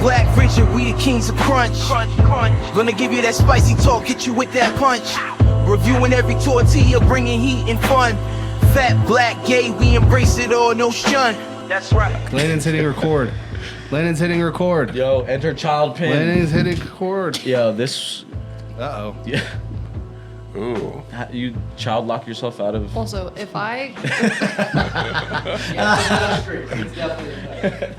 black, rigid, we the kings of crunch. Gonna give you that spicy talk, hit you with that punch. Reviewing every tortilla, bringing heat and fun. Fat, black, gay, we embrace it all, no shun. That's right. Landon's hitting record. Landon's hitting record. Yo, enter child pin. Landon's hitting record. Yo, this. Uh-oh. Yeah. Ooh. You child lock yourself out of. Also, if I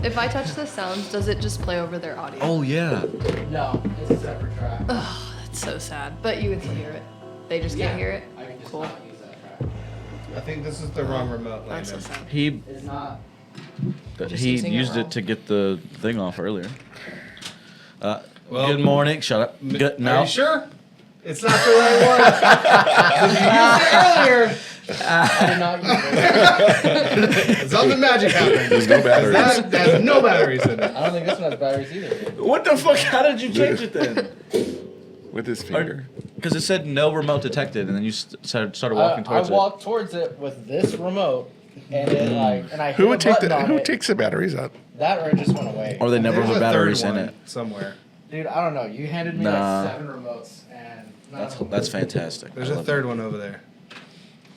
if I touch the sounds, does it just play over their audio? Oh yeah. No, it's a separate track. Oh, that's so sad. But you can hear it. They just can't hear it. I can just Cool. not use that track. I think this is the wrong remote, That's so Landon. sad. He It's not. Just he using it used wrong. it to get the thing off earlier. Well, Good morning. Shut up. Good. Are No. you sure? It's not the right one. You used it earlier. I did not use it. Something magic happened. There's no batteries. That has no batteries in it. I don't think this one has batteries either. What the fuck? How did you change it then? With his finger. Because it said no remote detected, and then you started walking I towards it. walked towards it with this remote, and it and I hit Who a would take button the on Who it. takes the batteries out? That or it just went away. Or they never There's put a batteries third in one it. somewhere. Dude, I don't know. You handed me Nah. like 7 remotes, and none That's of them- that's fantastic. There's I a love third one over there.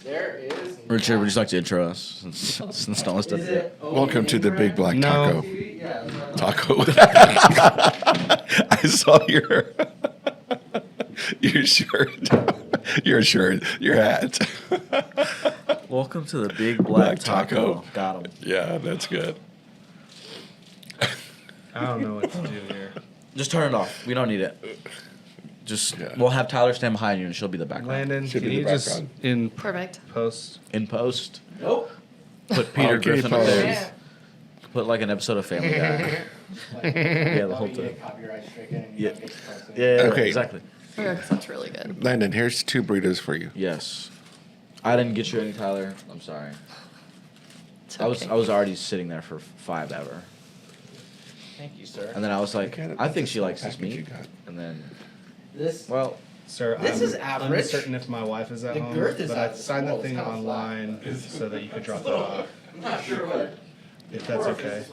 There is. Richard, would you like to intro us since no one's done Is it? it Welcome to the Big Black No. Taco. Yeah, that's what I Taco. I saw your shirt, your hat. Welcome to the Big Black Black Taco. Taco. Got him. Yeah, that's good. I don't know what to do here. Just turn it off. We don't need it. Just Yeah. we'll have Tyler stand behind you, and she'll be the background. Landon, Should can be the you just background. in Perfect. post? In post, Nope. put Peter Okay, Griffin up post. there. Put like an episode of Family Guy. Yeah, the whole You get time. copyright stricken. And Yeah. You don't get to post it. Yeah, Okay. exactly. Yeah, 'cause that's really good. Landon, here's 2 burritos for you. Yes. I didn't get you any, Tyler. I'm sorry. It's I okay. was already sitting there for 5 ever. Thank you, sir. And then I was like, Look at it. I think That's she the likes this package you meat. got. And then, This. well, Sir, This is I'm average. uncertain if my wife is at The home, girth is but I at the signed the small. It's thing kinda flat. online so that you could drop that off, I'm not sure what. if that's okay.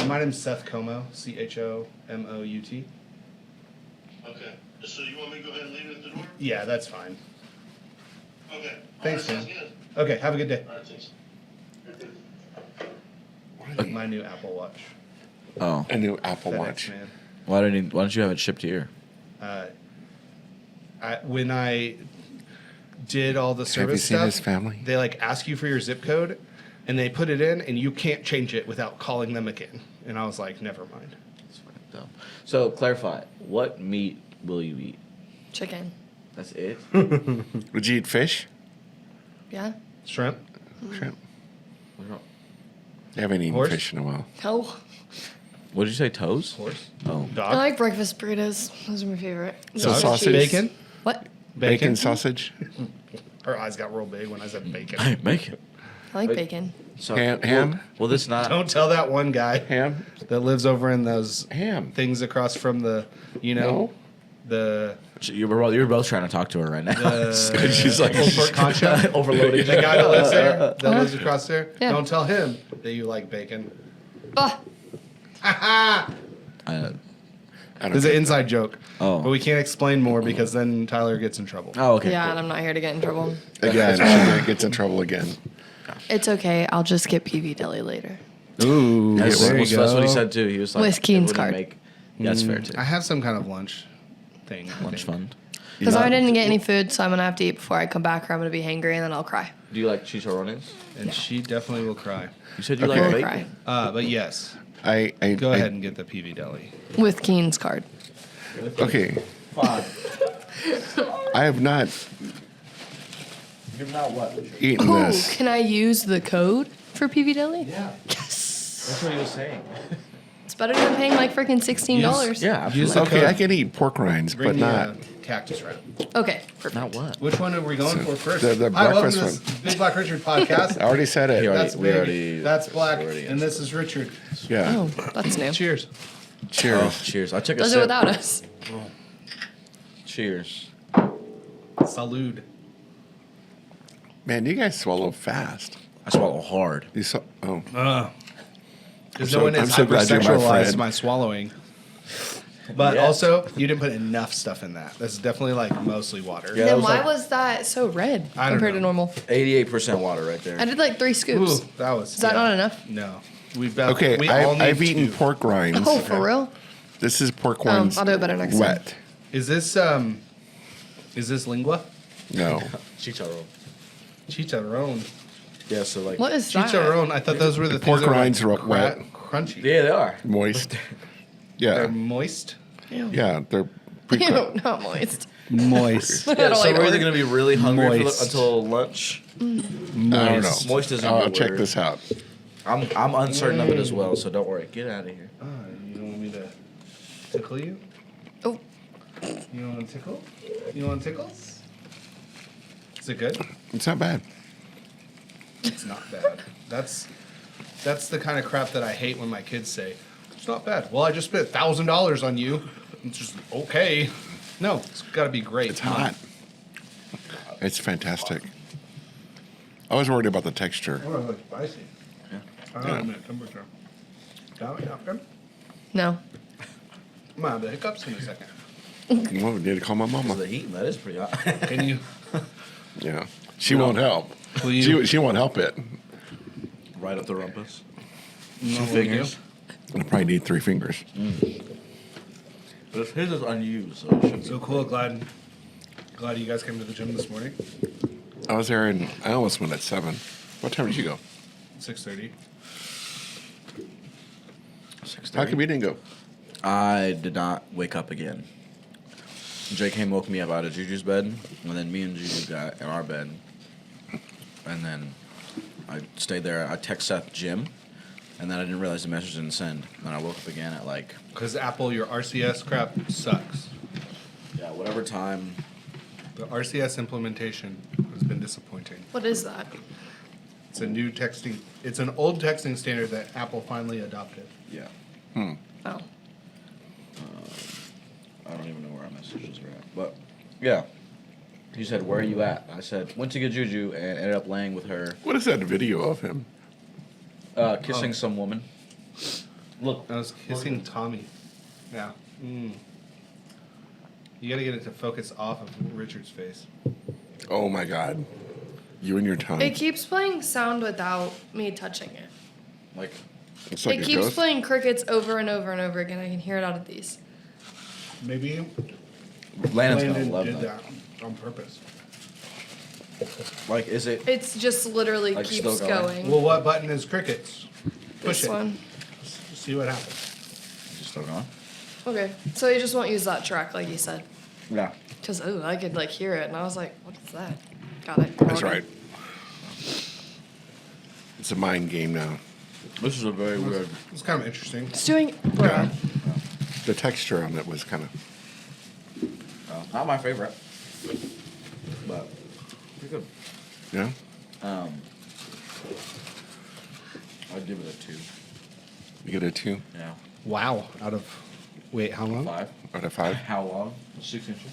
My name's Seth Como, Chomout. Okay, so you want me to go ahead and leave it at the door? Yeah, that's fine. Okay. Thanks, All right, man. sounds good. Okay, have a good day. All right, thanks. My new Apple Watch. oh, A new Apple FedEx, Watch. man. why don't you have it shipped here? When I did all the Have you service seen stuff, his family? they like ask you for your zip code, and they put it in, and you can't change it without calling them again. And I was like, never mind. It's fucking dumb. So clarify, what meat will you eat? Chicken. That's it? Would you eat fish? Yeah. Shrimp? Shrimp? What's wrong? I haven't eaten Horse? fish in a while. No. What did you say, toes? Horse? Oh. I Dog? like breakfast burritos. Those are my favorite. So With sausage? cheese. Bacon? What? Bacon sausage? Her eyes got real big when I said bacon. Hey, make it. I like Wait. bacon. So, Ham? Will this not? Don't tell that one guy Ham? that lives over in those Ham. things across from the, you know, the You're both trying to talk to her right now. She's like, Old Concha. Overloading. The guy that lives there, that lives across there. Yeah. Don't tell him that you like bacon. Ah, I- I don't There's an think- inside joke. Oh. But we can't explain more because then Tyler gets in trouble. oh, okay. yeah, cool. and I'm not here to get in trouble. Again, she's gonna get in trouble again. It's okay. I'll just get PV Deli later. Ooh, That's, there you go. that's what he said too. He was like, With Keen's it wouldn't card. Yeah, that's fair too. I have some kind of lunch thing. I Lunch think. fund. Because I didn't get any food, so I'm gonna have to eat before I come back, or I'm gonna be hangry and then I'll cry. Do you like chicharrones? And she definitely will cry. You said you Okay. like I'll bacon. cry But yes, I go ahead and get the PV Deli. with Keen's card. Okay, Fine. I have not You're not what? eaten Oh, this. can I use the code for PV Deli? Yeah. Yes. That's what he was saying. It's better than paying like freaking $16. Yeah, Use absolutely. the Okay, code. I can eat pork rinds, Bring but the not. cactus wrap. Okay, perfect. Not what? Which one are we going for first? the Hi, welcome to breakfast this Big Black Richard podcast. I already said it. He already- That's we Big. already- That's Black. we already And this is Richard. Yeah. Oh, that's new. Cheers. Cheers. Oh, cheers. I took a Does sip. it without us. Cheers. Salud. Man, you guys swallow fast. I swallow hard. You saw. Oh, Because no one has so glad you're my hypersexualized friend. my swallowing. But Yes. also, you didn't put enough stuff in that. That's definitely like mostly water. Yeah. that Then was why like- was that so red I don't compared to know. normal? 88% water right there. I did like 3 scoops. Ooh, that was. Is that not enough? No. We've got. Okay, we all need I've eaten two. pork rinds. Oh, for real? This is pork rinds. I'll do it better next time. wet. Is this lingua? No. Chicharron. Chicharron. Yeah, so like. What is that? Chicharron. I thought those were the pork things that were rinds like are wet. crunchy. Yeah, they are. Moist. They're Yeah. moist. Yeah, they're pretty Ew, not moist. Moist. I Yeah, don't so like we're either orange. going to be really hungry Moist. until lunch. I don't know. Moist isn't a I'll good check word. this out. I'm uncertain of it as well, so don't worry. Get out of here. You don't want me to tickle you? Oh, You don't want to tickle? You want tickles? Is it good? It's not bad. It's not bad. That's the kind of crap that I hate when my kids say, it's not bad. Well, I just spent $1,000 on you. It's just okay. No, it's got to be great. It's hot. It's fantastic. I was worried about the texture. Oh, it's spicy. Yeah. I don't know temperature. Napkin? no. I'm gonna have the hiccups in a second. Well, we need to call my Because mama. of the heat, that is pretty hot. Can you? Yeah. She won't help. Will you? She won't help it. right up the rumpus. No, Two will fingers. I probably need 3 fingers. But his is unused, so it should be. So cool. Glad you guys came to the gym this morning. I was there and I almost went at 7. What time did you go? 6:30. 6:30. How come you didn't go? I did not wake up again. Jay came woke me up out of Juju's bed, and then me and Juju got in our bed. And then I stayed there. I text Seth gym, and then I didn't realize the message didn't send. Then I woke up again at like, Because Apple, your RCS crap sucks. yeah, whatever time. The RCS implementation has been disappointing. What is that? It's a new texting. It's an old texting standard that Apple finally adopted. Yeah. Oh. I don't even know where our messages are at. But, yeah. He said, "Where are you at?" I said, "Went to get Juju," and ended up laying with her, What is that video of him? kissing some woman. Look. I was kissing Tommy. Yeah. You gotta get it to focus off of Richard's face. Oh my God. You and your tongue. It keeps playing sound without me touching it. Like, It's like it a keeps ghost. playing crickets over and over and over again. I can hear it out of these. Maybe Landon's gonna Landon love did that. that on purpose. Like, is it? It's just literally Like, keeps still going? going. Well, what button is crickets? Push This it. one. See what happens. Is it still going? Okay. So you just won't use that track like you said. Yeah. Because, I could like hear it and I was like, what is that? Got it. That's Okay. right. It's a mind game now. This is a very weird. It's kind of interesting. It's doing. Yeah. The texture on it was kind of. Not my favorite, but pretty good. Yeah. I'd give it a 2. You get a 2 Yeah. Wow. Out of wait, how long? 5. out of 5. How long? 6 inches.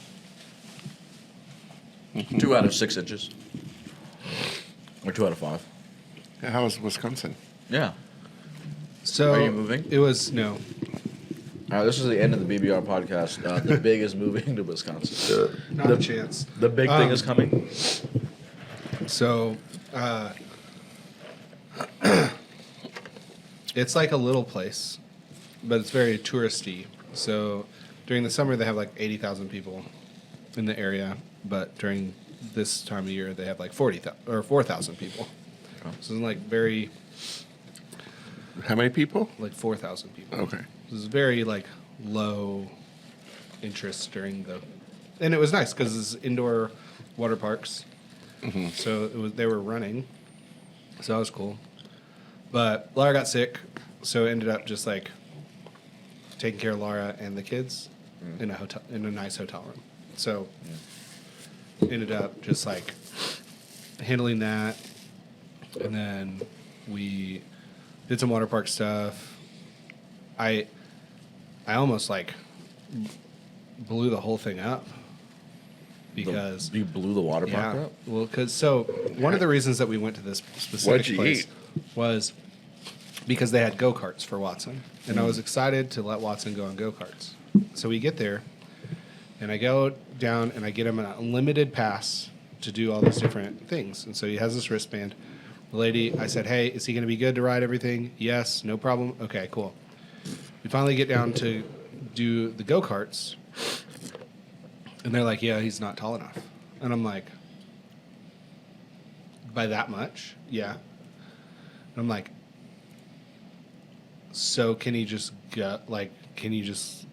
2 out of 6 inches. Or 2 out of 5. Yeah, how was Wisconsin? Yeah. So Are you moving? It was no. All right, this is the end of the BBR podcast. The big is moving to Wisconsin. Not a chance. The big thing is coming. So, it's like a little place, but it's very touristy. So, during the summer they have like 80,000 people in the area, but during this time of year they have like 40,000 or 4,000 people. So it's like very How many people? like 4,000 people. Okay. This is very like low interest during the, and it was nice because it's indoor water parks. So it was they were running, so that was cool. But Laura got sick, so it ended up just like taking care of Laura and the kids in a nice hotel room. So ended up just like handling that, and then we did some water park stuff. I almost like blew the whole thing up because You blew the water park yeah, up? well, because so one of the reasons that we went to this specific What'd you place eat? was because they had go-karts for Watson. And I was excited to let Watson go on go-karts. So we get there, and I go down, and I get him an unlimited pass to do all these different things. And so he has this wristband. The lady, I said, hey, is he going to be good to ride everything? Yes, no problem. Okay, cool. We finally get down to do the go-karts, and they're like, yeah, he's not tall enough. And I'm like, by that much? Yeah. And I'm like, so can he just go, like, can you just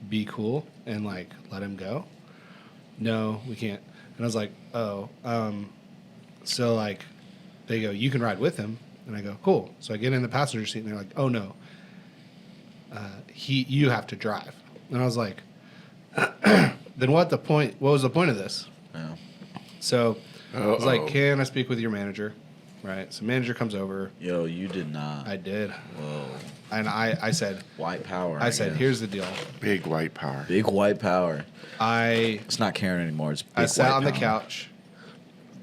be cool and, like, let him go? No, we can't. And I was like, oh, so, like, they go, you can ride with him. And I go, cool. So I get in the passenger seat, and they're like, oh, no. You have to drive. And I was like, then what was the point of this? Yeah. So I was like, can I speak with your manager? Right. So manager comes over. Yo, you did not. I did. Whoa. And I said, White power. I said, guess. here's the deal. Big white power. Big white power. I It's not Karen anymore. It's big I sat white on the power. couch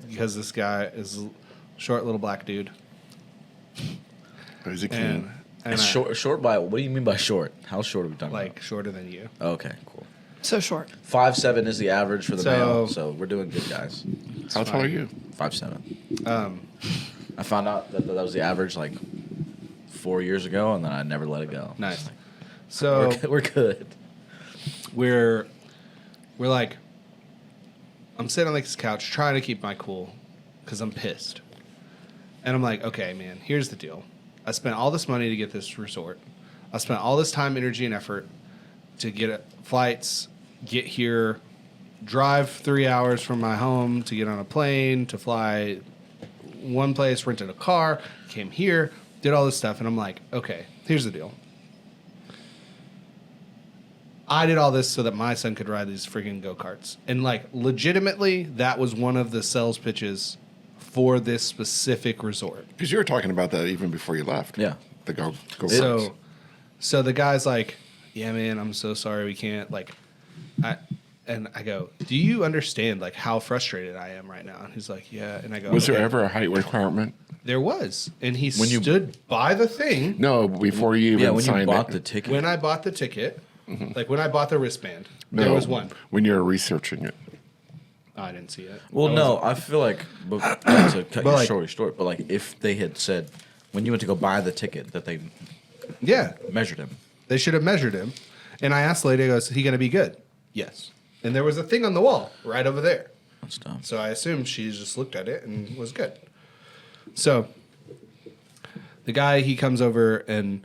because this guy is a short little black dude. He's a king. And It's short by, what do you mean by short? How short are we talking like shorter than you. about? Okay, cool. So short. 5'7" is the average for the So- male, so we're doing good, guys. How tall are you? 5'7". I found out that was the average like 4 years ago, and then I never let it go. Nice. So We're good. we're like, I'm sitting on this couch trying to keep my cool because I'm pissed. And I'm like, okay, man, here's the deal. I spent all this money to get this resort. I spent all this time, energy, and effort to get flights, get here, drive 3 hours from my home to get on a plane, to fly one place, rented a car, came here, did all this stuff. And I'm like, okay, here's the deal. I did all this so that my son could ride these freaking go-karts. And, like, legitimately, that was one of the sales pitches for this specific resort. Because you were talking about that even before you left. Yeah. The go So the guy's like, yeah, man, I'm so sorry we can't. Like, I go, do you understand, like, how frustrated I am right now? And he's like, yeah. And I go, Was there "Okay." ever a height requirement? There was. And he When you- stood by the thing. No, before you even Yeah, when signed you bought it. the ticket. When I bought the ticket, like when I bought the wristband, No, there was one. When you were researching it. I didn't see it. Well, I no, wasn't- I feel like, not to cut your like- story short, but like if they had said, when you went to go buy the ticket, that they Yeah. measured him. They should have measured him. And I asked the lady, I go, is he going to be good? Yes. And there was a thing on the wall right over there. That's dumb. So I assumed she just looked at it and was good. So the guy, he comes over and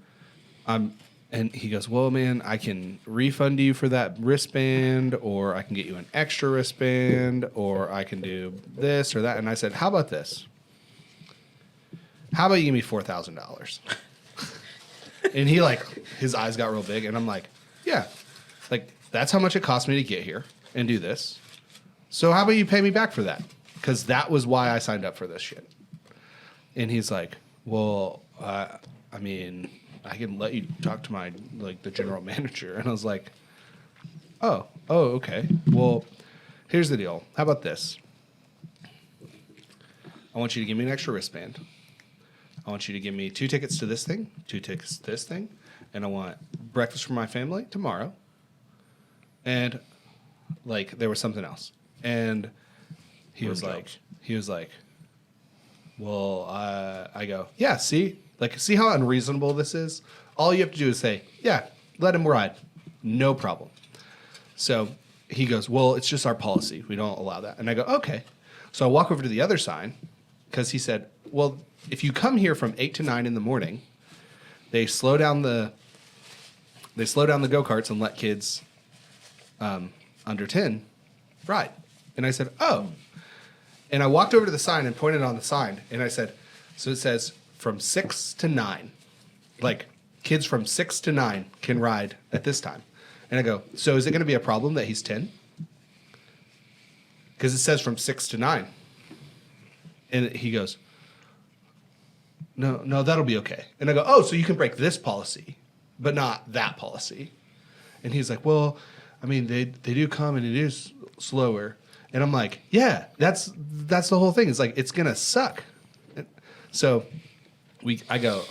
he goes, well, man, I can refund you for that wristband, or I can get you an extra wristband, or I can do this or that. And I said, how about this? How about you give me $4,000? And he, like, his eyes got real big, and I'm like, yeah, like, that's how much it cost me to get here and do this. So how about you pay me back for that? Because that was why I signed up for this shit. And he's like, well, I mean, I can let you talk to my, like, the general manager. And I was like, oh, okay. Well, here's the deal. How about this? I want you to give me an extra wristband. I want you to give me 2 tickets to this thing, 2 tickets to this thing, and I want breakfast for my family tomorrow. And, like, there was something else. And he was like, well, I go, yeah, see how unreasonable this is? All you have to do is say, yeah, let him ride. No problem. So he goes, well, it's just our policy. We don't allow that. And I go, okay. So I walk over to the other sign because he said, well, if you come here from 8 to 9 in the morning, they slow down the go-karts and let kids under 10 ride. And I said, oh. And I walked over to the sign and pointed on the sign, and I said, so it says from 6 to 9. Like, kids from 6 to 9 can ride at this time. And I go, so is it going to be a problem that he's 10? Because it says from 6 to 9. And he goes, no, that'll be okay. And I go, oh, so you can break this policy, but not that policy. And he's like, well, I mean, they do come and it is slower. And I'm like, yeah, that's the whole thing. It's like, it's going to suck. So I go,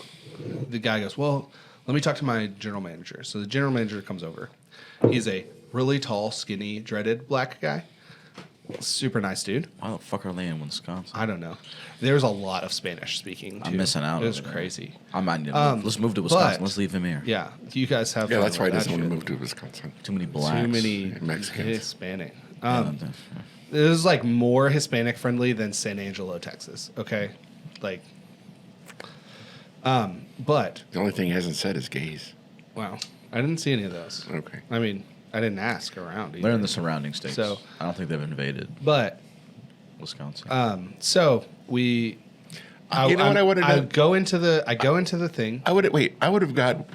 the guy goes, well, let me talk to my general manager. So the general manager comes over. He's a really tall, skinny, dreaded black guy. Super nice dude. Why the fuck are they in Wisconsin? I don't know. There's a lot of Spanish speaking. Too. I'm missing out. It was over there. crazy. I might need to move. Let's move to Wisconsin. but- Let's leave him here. Yeah, you guys have. Yeah, fun that's why he with doesn't that want to shit. move to Wisconsin. Too many blacks. Too many Mexicans. Hispanic. Yeah, It was like more Hispanic friendly than San Angelo, Texas. Okay, like, but The only thing he hasn't said is gays. wow, I didn't see any of those. Okay. I mean, I didn't ask around either. They're in the surrounding states. So- I don't think they've invaded But Wisconsin. so we. You know what I would've I done? go into the thing. I would have got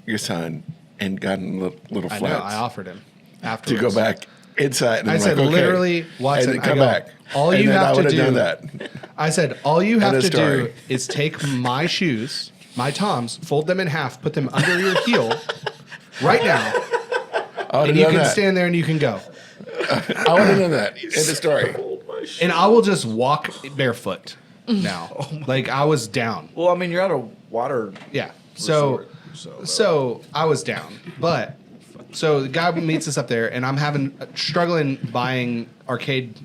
your son and gotten little I flats know. I offered him to afterwards. go back inside. And I I'm said, like, okay. literally, Watson, and then I come go, back. all And you then have I to would've do. done that. I said, all you have End to of story. do is take my shoes, my Toms, fold them in half, put them under your heel right now, I would and have you done can that. stand there and you can go. I would have done that. End of story. And I will just walk barefoot now. Like, I was down. Well, I mean, you're at a water. Yeah. So I was down. But, so the guy meets us up there, and I'm struggling buying arcade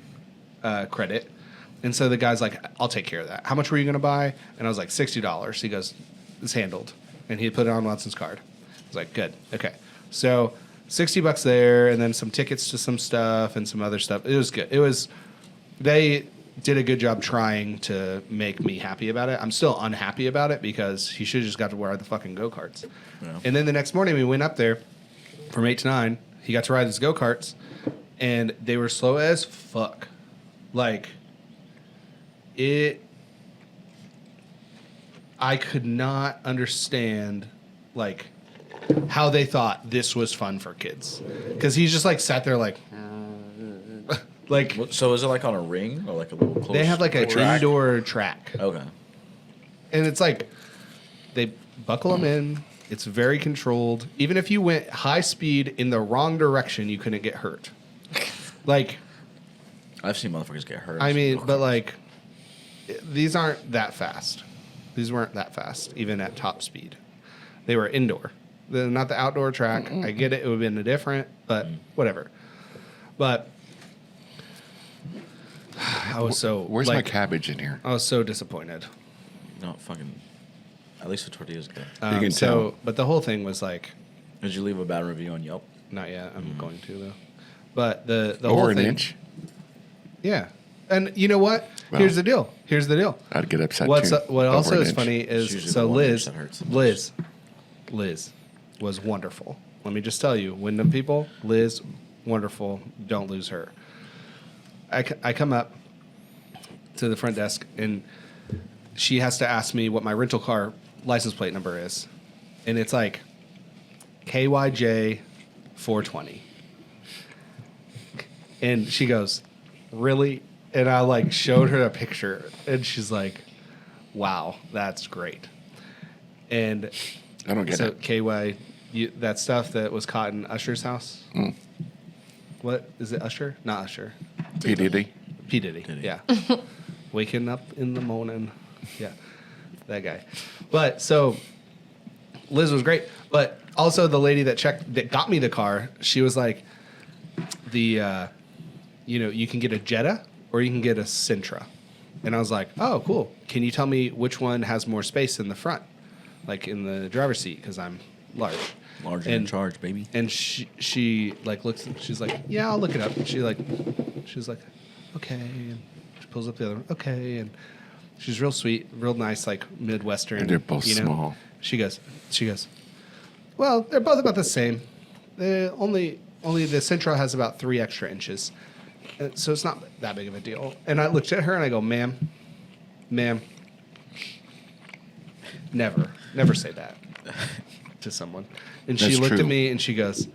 credit. And so the guy's like, I'll take care of that. How much were you going to buy? And I was like, $60. He goes, it's handled. And he put it on Watson's card. I was like, good. Okay. So $60 there, and then some tickets to some stuff and some other stuff. It was good. They did a good job trying to make me happy about it. I'm still unhappy about it because he should have just got to ride the fucking go-karts. Yeah. And then the next morning we went up there from 8 to 9. He got to ride his go-karts, and they were slow as fuck. Like, I could not understand, like, how they thought this was fun for kids. Because he's just, like, sat there, like... Like, So is it like on a ring or like a little close? they have like an track? indoor track, Okay. and it's like they buckle them in. It's very controlled. Even if you went high speed in the wrong direction, you couldn't get hurt. Like, I've seen motherfuckers get hurt. I mean, but like, these aren't that fast. These weren't that fast, even at top speed. They were indoor. They're not the outdoor track. I get it. It would have been different, but whatever. But I was so Where's my like, cabbage in here? I was so disappointed. No, fucking. At least the tortilla's good. You can tell. But the whole thing was like, Did you leave a bad review on Yelp? not yet. I'm going to though. But the whole Over an thing, inch? yeah. And you know what? Well, Here's the deal. I'd get upset What too. what Over also an is inch. funny It's is usually so the 1 inch Liz, that hurts the most. Liz was wonderful. Let me just tell you, Wyndham people, Liz, wonderful. Don't lose her. I come up to the front desk, and she has to ask me what my rental car license plate number is. And it's like KYJ 420. And she goes, really? And I like showed her a picture, and she's like, wow, that's great. And I don't get so it. KY, that stuff that was caught in Usher's house. Mm. What is it? Usher? Not Usher. P. Diddy. P Diddy. Diddy. Yeah. Waking up in the morning. Yeah, that guy. But so Liz was great, but also the lady that got me the car, she was like, you can get a Jetta or you can get a Sentra. And I was like, oh, cool. Can you tell me which one has more space in the front, like in the driver's seat, because I'm large. Larger in charge, baby. And she like looks. She's like, yeah, I'll look it up. And she's like, okay. And she pulls up the other one. Okay. And she's real sweet, real nice, like Midwestern. And they're both small. She goes. Well, they're both about the same. Only the Sentra has about 3 extra inches, so it's not that big of a deal. And I looked at her and I go, ma'am, never say that to someone. And she That's looked true. at me and she goes,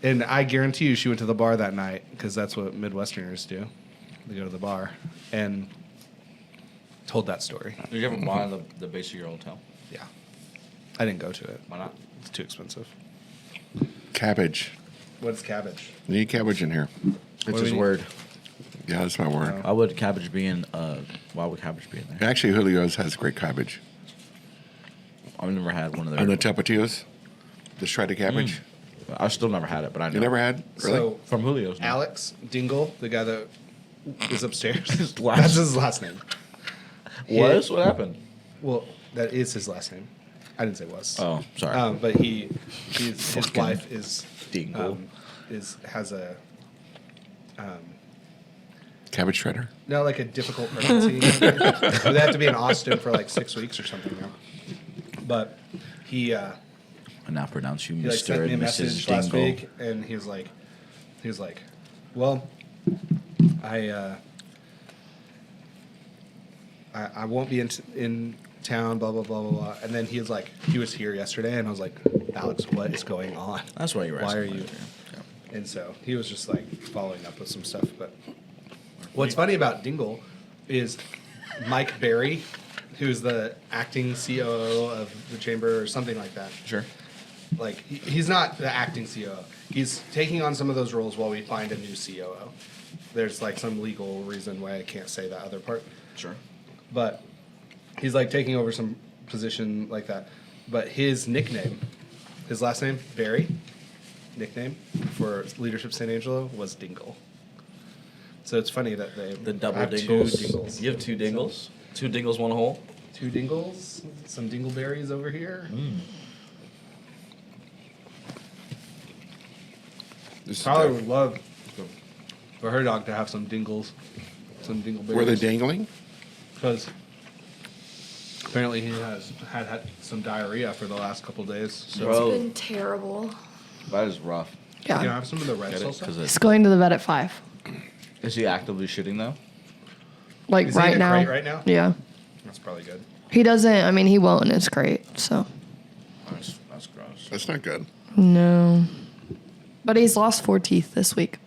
and I guarantee you she went to the bar that night, because that's what Midwesterners do. They go to the bar and told that story. Did you ever buy the base of your hotel? Yeah. I didn't go to it. Why not? It's too expensive. Cabbage. What is cabbage? Need cabbage in here. It's do his we word. Yeah, that's my word. Why would cabbage be in there? Actually, Julio's has great cabbage. I've never had one of their. And the tapatios, the shredded cabbage. I've still never had it, but I know. You never had? Really? So From Julio's. No. Alex Dingle, the guy that is upstairs, last- that's his last name. Was? What happened? Well, that is his last name. I didn't say was. Oh, sorry. But his Fucking wife is Dingle. has a Cabbage shredder. no, like a difficult pregnancy. They have to be in Austin for like 6 weeks or something now. But he I now pronounce you like Mr. sent me a and message Mrs. last Dingle. week, and he was like, well, I won't be in town, blah blah blah blah blah. And then he was here yesterday, and I was like, Alex, what is going on? That's why you were Why asking. are you? last year. Yeah. And so he was just like following up with some stuff. But what's funny about Dingle is Mike Berry, who's the acting COO of the chamber or something like that. Sure. Like he's not the acting COO. He's taking on some of those roles while we find a new COO. There's like some legal reason why I can't say that other part. Sure. But he's like taking over some position like that. But his nickname, his last name, Barry, nickname for Leadership San Angelo was Dingle. So it's funny that they The double have dingles. two Dingles. You have two dingles? Two dingles, one hole? Two Dingles, some Dingleberries over here. This is Tyler good. would love for her dog to have some Dingles, some Dingleberries. Were they dangling? Because apparently he has had some diarrhea for the last couple days. So Bro. It's been terrible. That is rough. can I Yeah. have some of the red Get it? salsa? Because He's going to the vet at 5. is he actively shitting though? Like Is he right in a now. crate right now? Yeah. That's probably good. He doesn't. I mean, he won't. It's great. So That's gross. That's not good. no. But he's lost 4 teeth this week.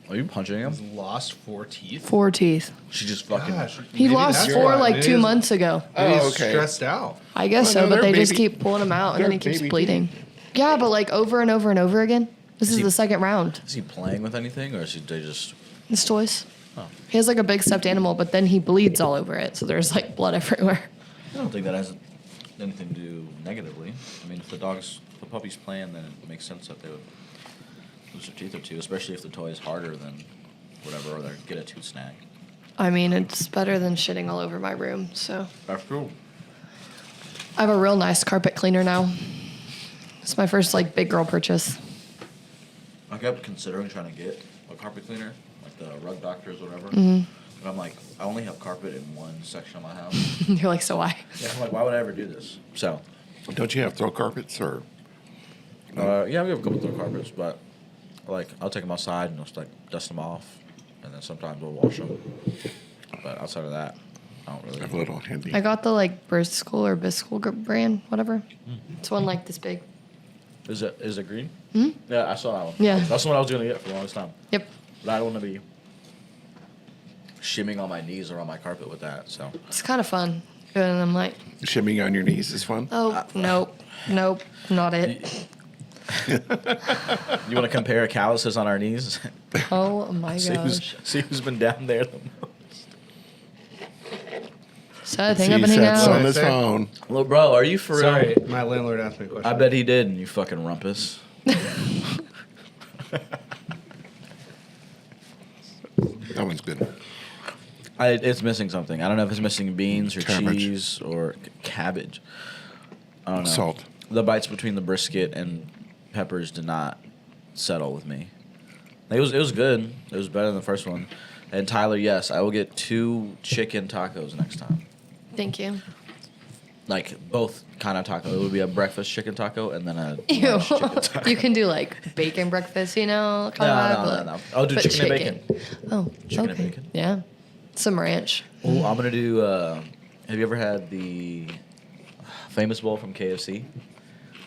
Are you punching He's him? lost 4 teeth. 4 teeth. She just fucking. Gosh, He maybe lost that's 4 why. like Maybe 2 he's- months ago. maybe Oh, he's okay. stressed out. I guess Well, so, no, but they they're just baby- keep pulling him out, and they're then he keeps baby bleeding. Yeah, but like over and over and over again. This is he- the second round. Is he playing with anything, or is he they just? His toys. Oh. He has like a big stuffed animal, but then he bleeds all over it, so there's like blood everywhere. I don't think that has anything to do negatively. I mean, if the puppy's playing, then it makes sense that they would lose their teeth or two, especially if the toy is harder than whatever, or they get a tooth snag. I mean, it's better than shitting all over my room. So That's true. I have a real nice carpet cleaner now. It's my first like big girl purchase. I kept considering trying to get a carpet cleaner, like the rug doctors, whatever. Mm-hmm. But I'm like, I only have carpet in one section of my house. You're like, so why? Yeah, I'm like, why would I ever do this? So, Don't you have throw carpets or? yeah, we have a couple throw carpets, but like, I'll take them outside and just like dust them off, and then sometimes we'll wash them. But outside of that, I don't really. A little handy. I got the like Bristol or Biscoe brand, whatever. It's one like this big. Is it green? Hmm? Yeah, I saw that one. Yeah. That's the one I was gonna get for the longest time. Yep. But I don't want to be shimming on my knees or on my carpet with that. So It's kind of fun. And I'm like, Shimming on your knees is fun. oh, nope, not it. you want to compare calluses on our knees? Oh my see, gosh. see who's been down there the most. Seth, See, hang up and hang Seth's on out. his phone. Well, bro, are you for real? Sorry, my landlord asked me a question. I bet he did, and you fucking rumpus. That one's good. It's missing something. I don't know if it's missing beans or Cabbage. cheese or cabbage. I don't know. Salt. The bites between the brisket and peppers did not settle with me. It was good. It was better than the first one. And Tyler, yes, I will get 2 chicken tacos next time. Thank you. Like both kind of taco. It would be a breakfast chicken taco and then a Ew. lunch chicken taco. You can do like bacon breakfast, you know? Kind of No. I'll do but chicken and bacon. Oh, Chicken and okay. bacon. Yeah. Some ranch. Oh, I'm gonna do. Have you ever had the famous bowl from KFC?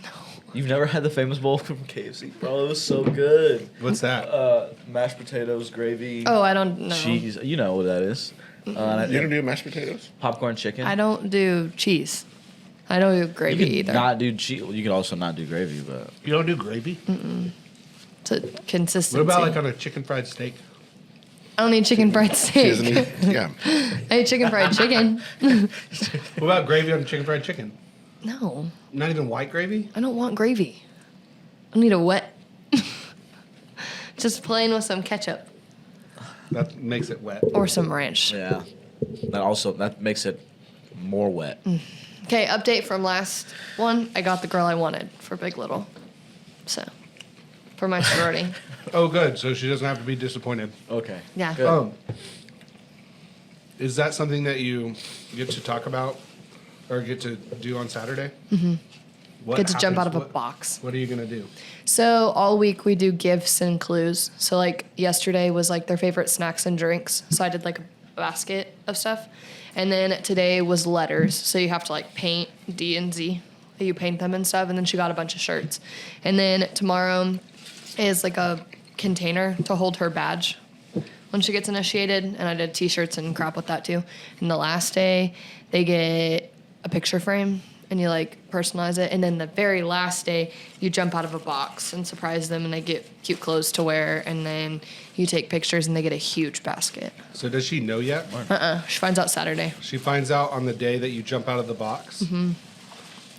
No. You've never had the famous bowl from KFC, bro? It was so good. What's that? Mashed potatoes, gravy. Oh, I don't know. Cheese. You know what that is. And You don't do mashed potatoes? popcorn chicken. I don't do cheese. I don't do You gravy can either. not do cheese. You can also not do gravy, but You don't do gravy? It's a consistency. What about like on a chicken fried steak? I don't eat chicken fried She doesn't steak. eat. Yeah. I eat chicken fried chicken. What about gravy on chicken fried chicken? No, Not even white gravy? I don't want gravy. I need a wet. Just plain with some ketchup That makes it wet. or some ranch. Yeah. That makes it more wet. Okay, update from last one. I got the girl I wanted for Big Little. So, for my sorority. Oh, good. So she doesn't have to be disappointed. Okay. Yeah. Good. Oh. Is that something that you get to talk about or get to do on Saturday? Mm-hmm. Get to jump out of a box. What are you going to do? So all week we do gifts and clues. So like yesterday was like their favorite snacks and drinks. So I did like a basket of stuff. And then today was letters. So you have to like paint D and Z. You paint them and stuff. And then she got a bunch of shirts. And then tomorrow is like a container to hold her badge when she gets initiated. And I did t-shirts and crap with that too. And the last day they get a picture frame and you like personalize it. And then the very last day you jump out of a box and surprise them and they get cute clothes to wear. And then you take pictures and they get a huge basket. So does she know yet? She finds out Saturday. She finds out on the day that you jump out of the box. Mm-hmm.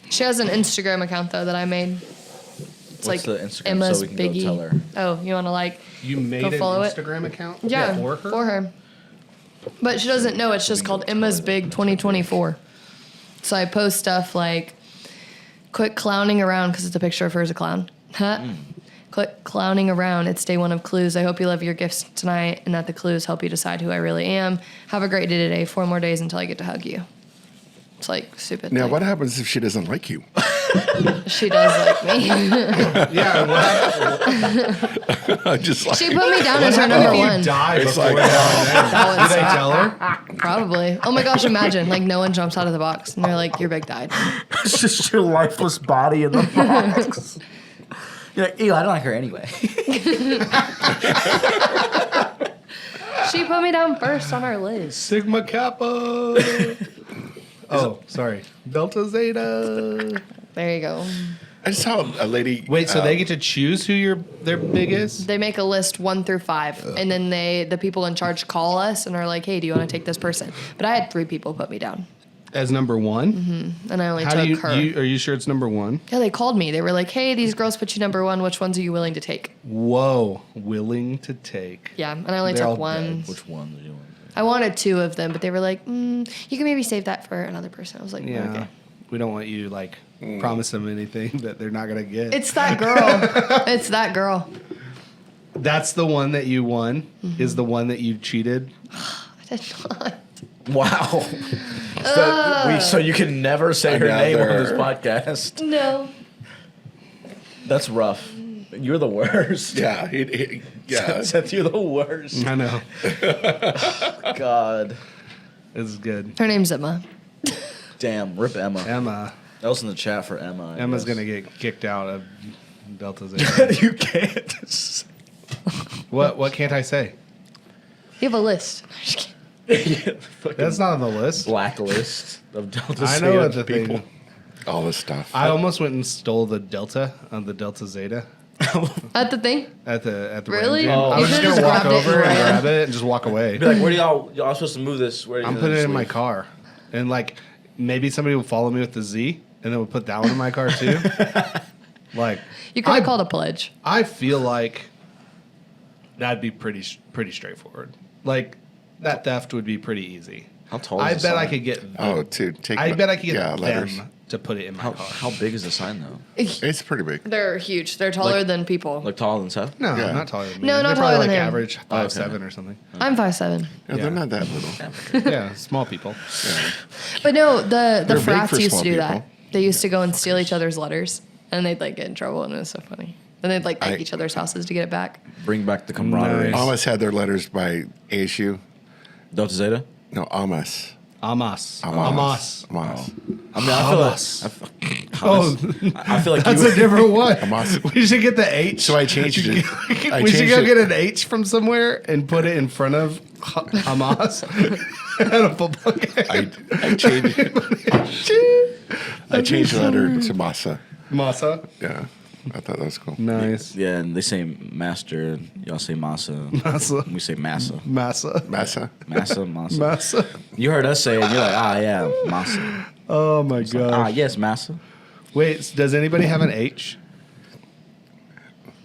She has an Instagram account though that I made. It's What's the Instagram so Emma's we can go Biggie. tell her? Oh, you want to like You made Go an follow it? Instagram account? Yeah, For her? But she doesn't know. It's just called Emma's Big 2024. So I post stuff like, quit clowning around, because it's a picture of her as a clown. Quit clowning around. It's day one of clues. I hope you love your gifts tonight and that the clues help you decide who I really am. Have a great day today. 4 more days until I get to hug you. It's like stupid. Now, thing. what happens if she doesn't like you? She does like me. Yeah. What I just like. She put me down as her number if one. you die It's before like- now and then? Did they tell her? Probably. Oh my gosh, imagine. Like, no one jumps out of the box and they're like, your big died. It's just your lifeless body in the box. You're like, ew, I don't like her anyway. She put me down first on our list. Sigma Kappa. Oh, sorry. Delta Zeta. There you go. I just saw a lady. Wait, so they get to choose who their big is? They make a list 1 through 5, and then the people in charge call us and are like, "Hey, do you want to take this person?" But I had 3 people put me down, As number one? and I only How took do her. are you sure it's number one? Yeah, they called me. They were like, "Hey, these girls put you number 1. Which ones are you willing to take?" Whoa. Willing to take. Yeah, and I only They're all took 1. Which one do you want? I wanted 2 of them, but they were like, "You can maybe save that for another person." I was like, Yeah. "Okay." We don't want you like promise them anything that they're not gonna get. It's that girl. It's that girl. That's the one that you won. Is the one that you cheated? I did not. Wow. So you can never say her name on this podcast. No. That's rough. You're the worst. Yeah, yeah. Seth, you're the worst. I know. God. It's good. Her name's Emma. Damn. Rip Emma. Emma. That was in the chat for Emma. I Emma's guess. gonna get kicked out of Delta Zeta. You can't. What can't I say? You have a list. That's not on the list. Blacklist of Delta I know Zeta what the people. thing. All this stuff. I almost went and stole the Delta on the Delta Zeta At the thing? at the Really? gym. Oh. I You was just should've gonna just walk grabbed it over and and ran. grab it and just walk away. Be like, where do y'all supposed to move this? Where do you I'm gonna putting it just in my leave? car, and like maybe somebody will follow me with the Z, and then we'll put that one in my car too. Like You could have called a pledge. I feel like that'd be pretty straightforward. Like that theft would be pretty easy. How tall is I the bet I sign? could get. Oh, to take. I bet I could get them letters. to put it in my car. How big is the sign though? It's pretty big. They're huge. They're taller than people. Like taller than Seth? No, Yeah. not taller than me. No, not They're taller probably than like him. average 5'7" Okay. or something. I'm 5'7". Yeah, Yeah. they're not that little. Yeah, small people. Yeah. But no, the big frats for used small to do people. that. They used to go and steal each other's letters, and they'd like get in trouble, and it was so funny. Then they'd like break I- each other's houses to get it back. Bring back the camaraderie. Nice. Amos had their letters by ASU. Delta Zeta? No, Amos. Amos. Amos. I mean, I feel Amos. like Oh, I feel like that's you a different one. Amos. We should get the H. So I changed it. We should go get an H from somewhere and put it in front of Hamas at a football game. I changed the letter to Masa. Masa. Yeah. I thought that was cool. Nice. Yeah, and they say master. Y'all say masa. Masa. We say massa. Massa. Massa. Massa. Massa. You heard us say it. You're like, yeah, massa. Oh my god. Yes, massa. Wait, does anybody have an H?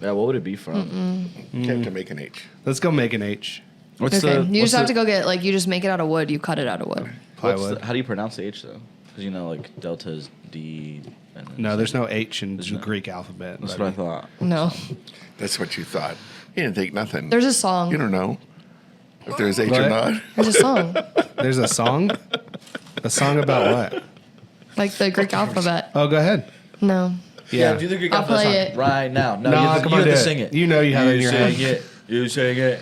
Yeah, what would it be from? Can't make an H. Let's go make an H. What's Okay. the? You what's just have the- to go get like you just make it out of wood. You cut it out of wood. Plywood. how do you pronounce the H though? Because like delta is D. And then No, there's no H in There's the no- Greek alphabet. That's buddy. what I thought. No. That's what you thought. You didn't think nothing. There's a song. You don't know if there's H What? or not. There's a song. There's a song? A song about what? Like the Greek alphabet. Oh, go ahead. No. Yeah. do the Greek I'll alphabet play song it. right now. No, No, you have come to, on, you have do to it. sing it. You know you have it in your sing head. it. You sing it.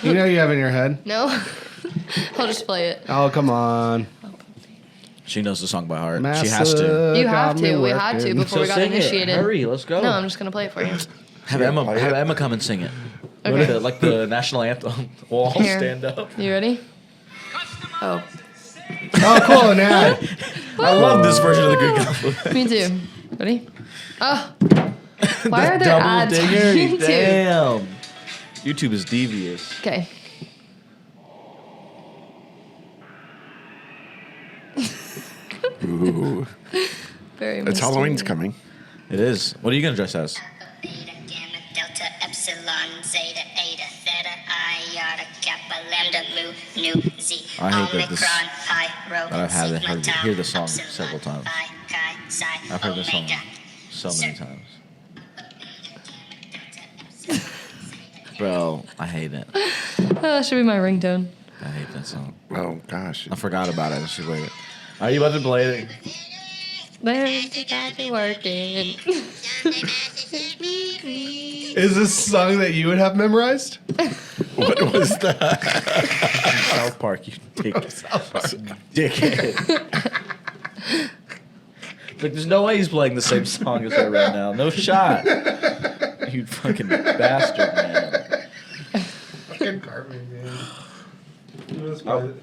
You know you have it in your head. No. I'll just play it. Oh, come on. She knows the song by heart. Massa She has to. You have got me to. We had to working. before we got sing initiated. it. Hurry, let's go. No, I'm just gonna play it for you. have Yeah, Emma play have it. Emma come and sing it. Okay. Like the national anthem. We'll all Here. stand up. You ready? Oh, Oh, cool, an ad. I love this version of the Greek alphabet. me too. Ready? Oh. Why are there Double ads on dinger. YouTube? Damn. YouTube is devious. Okay. Ooh. Very. It's Halloween's mysterious. coming. It is. What are you gonna dress as? Beta, gamma, delta, epsilon, zeta, eta, theta, iota, kappa, lambda, mu, nu, z, I hate that this- omicron, pi, rho, that I've had to sigma, tau, hear the song epsilon, several times. phi, chi, psi, I've heard this song omega. so many times. Bro, I hate it. That should be my ringtone. I hate that song. Oh gosh. I forgot about it. I should wait it. Are you about to play it? There's got me working. Is this a song that you would have memorized? What was that? South Park, you dickhead. Like, there's no way he's playing the same song as her right now. No shot. You fucking bastard, man. Fucking Cartman, man.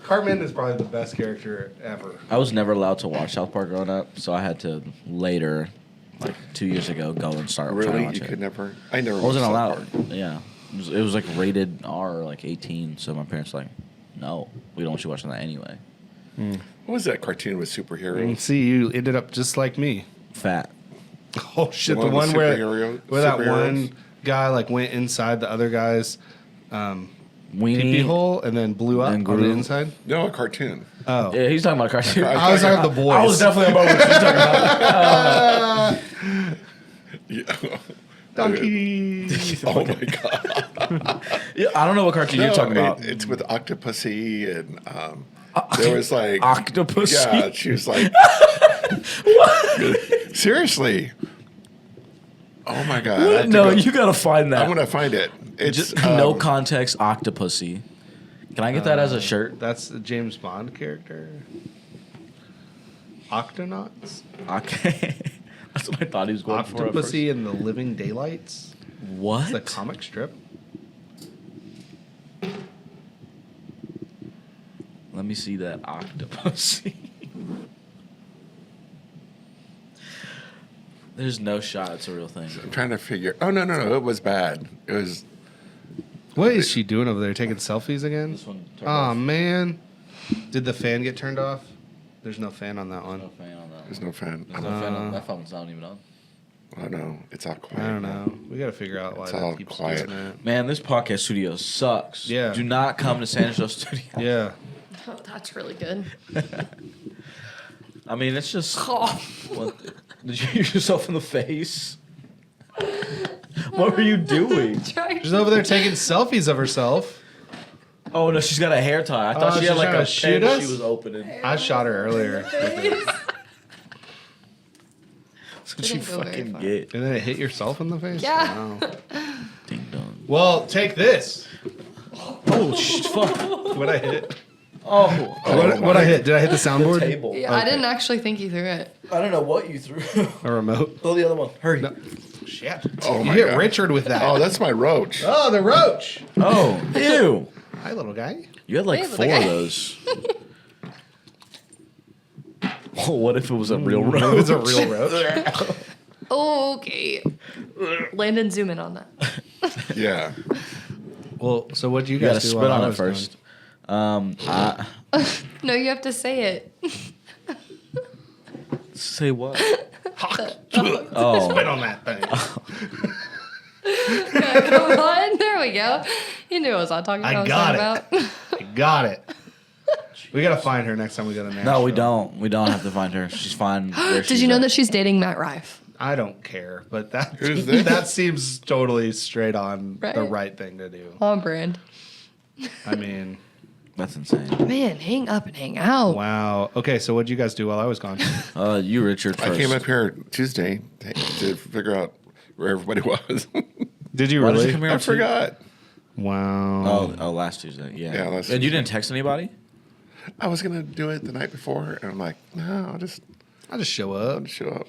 Cartman is probably the best character ever. I was never allowed to watch South Park growing up, so I had to later, like 2 years ago, go and start trying to Really? watch You it. could never. I never. I wasn't watched South allowed. Park. Yeah, it was like rated R, like 18. So my parents were like, no, we don't want you watching that anyway. What was that cartoon with superheroes? See, you ended up just like me. Fat. Oh shit! The The one one with where superhero- that superheroes? one guy like went inside the other guy's Weenie. pee hole and then blew up And on the grew. inside. No, a cartoon. Oh, Yeah, he's talking about cartoon. I was talking about the boys. I was definitely about what you're talking about. Yeah. donkey. Oh my god. Yeah, I don't know what cartoon you're talking about. It's with Octopussy and there was like Octopus. Yeah, she was like. Seriously. Oh my god. I have to No, go- you gotta find that. I'm gonna find it. It's Just no context, Octopussy. Can I get that as a shirt? That's a James Bond character. Octonauts. Okay. That's what I thought he was going for. at Octopussy and the Living Daylights. first. What? The comic strip. Let me see that Octopussy. There's no shot it's a real thing. I'm trying to figure. Oh no, it was bad. It was. What is she doing over there? Taking selfies again? This one turned Oh off. man. Did the fan get turned off? There's no fan on that No one. fan on that There's one. no fan. There's no fan on that phone's not even on. I know. It's all quiet. I don't know. We got to figure out why It's all that keeps quiet. doing that. Man, this podcast studio sucks. Yeah. Do not come to San Angelo Studio. Yeah. Oh, that's really good. I mean, it's just. Oh. What, did you hit yourself in the face? What were you doing? She's over there taking selfies of herself. Oh no, she's got a hair tie. I thought Oh, she had she's like trying a to shoot pen us? she was opening. I shot her earlier. That's what you Didn't go very fucking far. get. And then it hit yourself in the face? Yeah. Wow. Ding dong. Well, take this. Oh fuck. What I hit? Oh. What I hit? Did I hit the soundboard? Table. Yeah, I didn't actually think you threw it. I don't know what you threw. A remote? Throw the other one. Hurry. No. Shit. Oh You my hit God. Richard with that. Oh, that's my roach. Oh, the roach. Oh, ew. Hi, little guy. You had like Hey, 4 little of guy. those. Oh, what if it was a real It roach? was a real roach. Okay. Landon, zoom in on that. Yeah. Well, so what do you You gotta guys do? spit while I on it was first. No, you have to say it. Say what? gone? Oh, Spit on that thing. Come on, there we go. You knew what I was talking I about. got I got it. We gotta find her next time we go to Nashville. no, we don't. We don't have to find her. She's fine. Where Did you know at. that she's dating Matt Rife? I don't care, but that Who's this? that seems totally straight on the Right? right thing to do. On brand. I mean, That's insane. Man, hang up and hang out. wow. Okay, so what'd you guys do while I was gone? You, Richard, first. I came up here Tuesday to figure out where everybody was. Did you Why did really? you come here I on Tuesday? forgot. Wow. Oh, last Tuesday. Yeah. Yeah, last And you Tuesday. didn't text anybody? I was gonna do it the night before, and I'm like, no, I'll just show up. show up.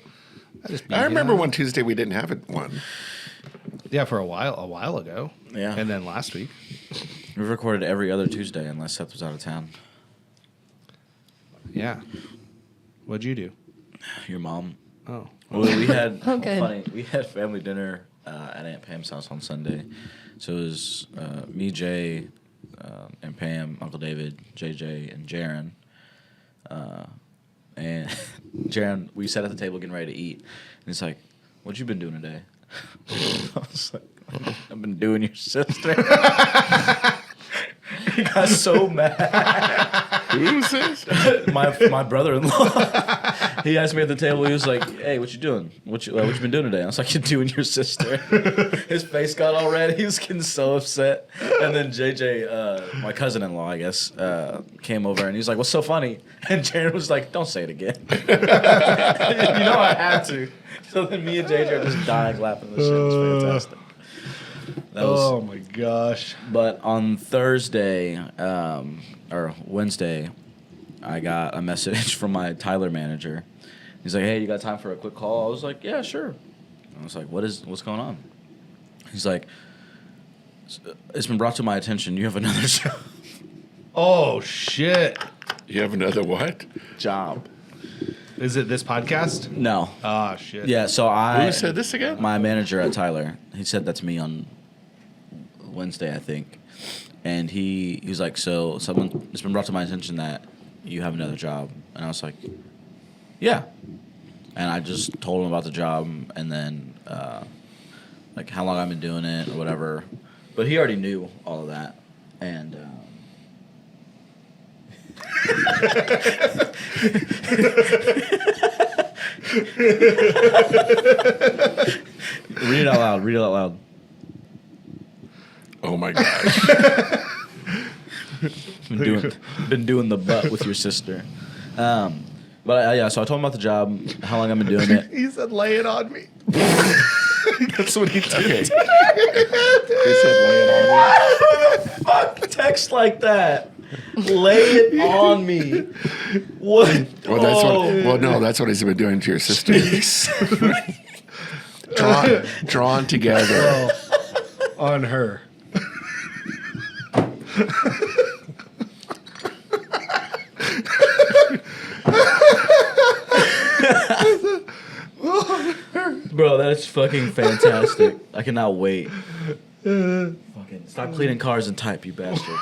I just be I remember here. one Tuesday we didn't have it one. Yeah, for a while ago. Yeah. And then last week. We've recorded every other Tuesday unless Seth was out of town. Yeah. What'd you do? Your mom. Oh. Well, we had Oh, good. funny. We had family dinner at Aunt Pam's house on Sunday. So it was me, Jay, and Pam, Uncle David, JJ, and Jaron. And Jaron, we sat at the table getting ready to eat, and he's like, "What you been doing today?" I was like, "I've been doing your sister." He got so mad. Who's this? My brother-in-law. He asked me at the table. He was like, "Hey, what you doing? What you been doing today?" I was like, "You're doing your sister." His face got all red. He was getting so upset. And then JJ, my cousin-in-law, I guess, came over and he was like, "What's so funny?" And Jaron was like, "Don't say it again." You know I had to. So then me and JJ are just dying laughing. This shit was fantastic. That was, Oh my gosh. but on Thursday or Wednesday, I got a message from my Tyler manager. He's like, "Hey, you got time for a quick call?" I was like, "Yeah, sure." I was like, "What's going on?" He's like, "It's been brought to my attention. You have another Oh shit. You have another what? job." Is it this podcast? No. Ah shit. Yeah. So I. Who said this again? My manager at Tyler. He said that to me on Wednesday, I think, and he was like, "So it's been brought to my attention that you have another job," and I was like, "Yeah," and I just told him about the job and then like how long I've been doing it or whatever, but he already knew all of that, and. Read it out loud. Read it out loud. Oh my gosh. Been doing the butt with your sister. But yeah, so I told him about the job, how long I've been doing it. He said lay it on me. That's what he did. Okay. He said lay it on me. Fuck text like that. Lay it on me. What? Well, that's what. Well, no, that's what he's been doing to your sister. Drawn together. On her. Bro, that's fucking fantastic. I cannot wait. Fucking stop cleaning cars and type, you bastard.